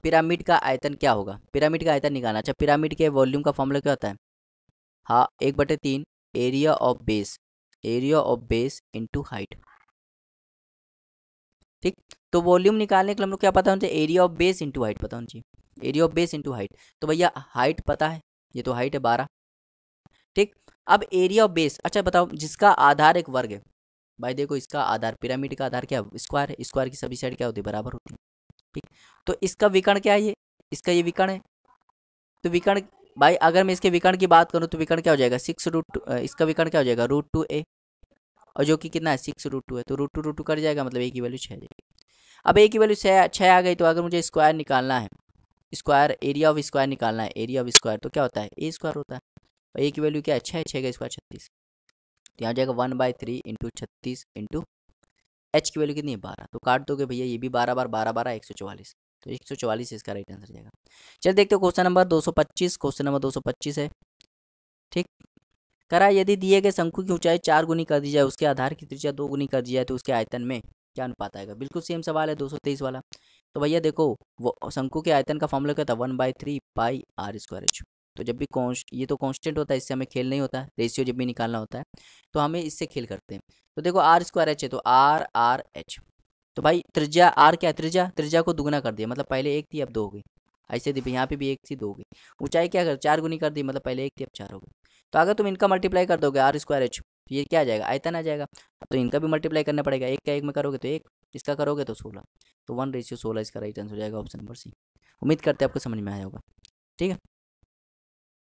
पिरामिड का आयतन क्या होगा। पिरामिड का आयतन निकालना। अच्छा पिरामिड के वॉल्यूम का फॉर्मूला क्या होता है, हाँ 1/3 area of base into height. ठीक। तो वॉल्यूम निकालने के लिए हम लोग क्या पता होना चाहिए, area of base into height पता होना चाहिए, area of base into height. तो भैया हाइट पता है, ये तो हाइट है 12। ठीक। अब एरिया ऑफ बेस, अच्छा बताओ जिसका आधार एक वर्ग है, भाई देखो इसका आधार, पिरामिड का आधार क्या है, स्क्वायर है, स्क्वायर की सभी साइड क्या होती है, बराबर होती है। ठीक। तो इसका विकर्ण क्या है, ये इसका ये विकर्ण है। तो विकर्ण, भाई अगर मैं इसके विकर्ण की बात करूँ तो विकर्ण क्या हो जाएगा, 6 रूट, इसका विकर्ण क्या हो जाएगा, √2a, और जो कि कितना है, 6 √2 है। तो √2 कट जाएगा, मतलब a की वैल्यू 6 जाएगी। अब a की वैल्यू 6 आ गई, तो अगर मुझे स्क्वायर निकालना है, स्क्वायर एरिया ऑफ स्क्वायर निकालना है, एरिया ऑफ स्क्वायर तो क्या होता है, a स्क्वायर होता है। और a की वैल्यू क्या है, 6, 6 का स्क्वायर 36। तो यहाँ जाएगा 1/3 इंटू 36 इंटू h की वैल्यू कितनी है, 12। तो काट दोगे भैया, ये भी 12 बार 12 12 144। तो 144 इसका राइट आंसर जाएगा। चल देखते हो क्वेश्चन नंबर 225। क्वेश्चन नंबर 225 है। ठीक। करा, यदि दिए गए शंकु की ऊंचाई 4 गुनी कर दी जाए, उसके आधार की त्रिज्या 2 गुनी कर दी जाए, तो उसके आयतन में क्या अनुपात आएगा। बिल्कुल सेम सवाल है 223 वाला। तो भैया देखो, वो शंकु के आयतन का फॉर्मूला क्या था, 1/3 पाई आर स्क्वायर एच। तो जब भी ये तो कांस्टेंट होता है, इससे हमें खेल नहीं होता है, रेशियो जब भी निकालना होता है तो हमें इससे खेल करते हैं। तो देखो आर स्क्वायर एच है, तो आर आर एच। तो भाई त्रिज्या आर क्या है, त्रिज्या, त्रिज्या को दुगना कर दिया, मतलब पहले 1 थी अब 2 हो गई। ऐसे थी यहाँ पे भी 1 थी 2 हो गई। ऊंचाई क्या कर 4 गुनी कर दी, मतलब पहले 1 थी अब 4 हो गई। तो अगर तुम इनका मल्टीप्लाई कर दोगे आर स्क्वायर एच, तो ये क्या आ जाएगा, आयतन आ जाएगा। तो इनका भी मल्टीप्लाई करना पड़ेगा, एक का एक में करोगे तो 1, इसका करोगे तो 16। तो 1/16 इसका राइट आंसर हो जाएगा, ऑप्शन नंबर सी। उम्मीद करते हैं आपको समझ में आया होगा। ठीक है।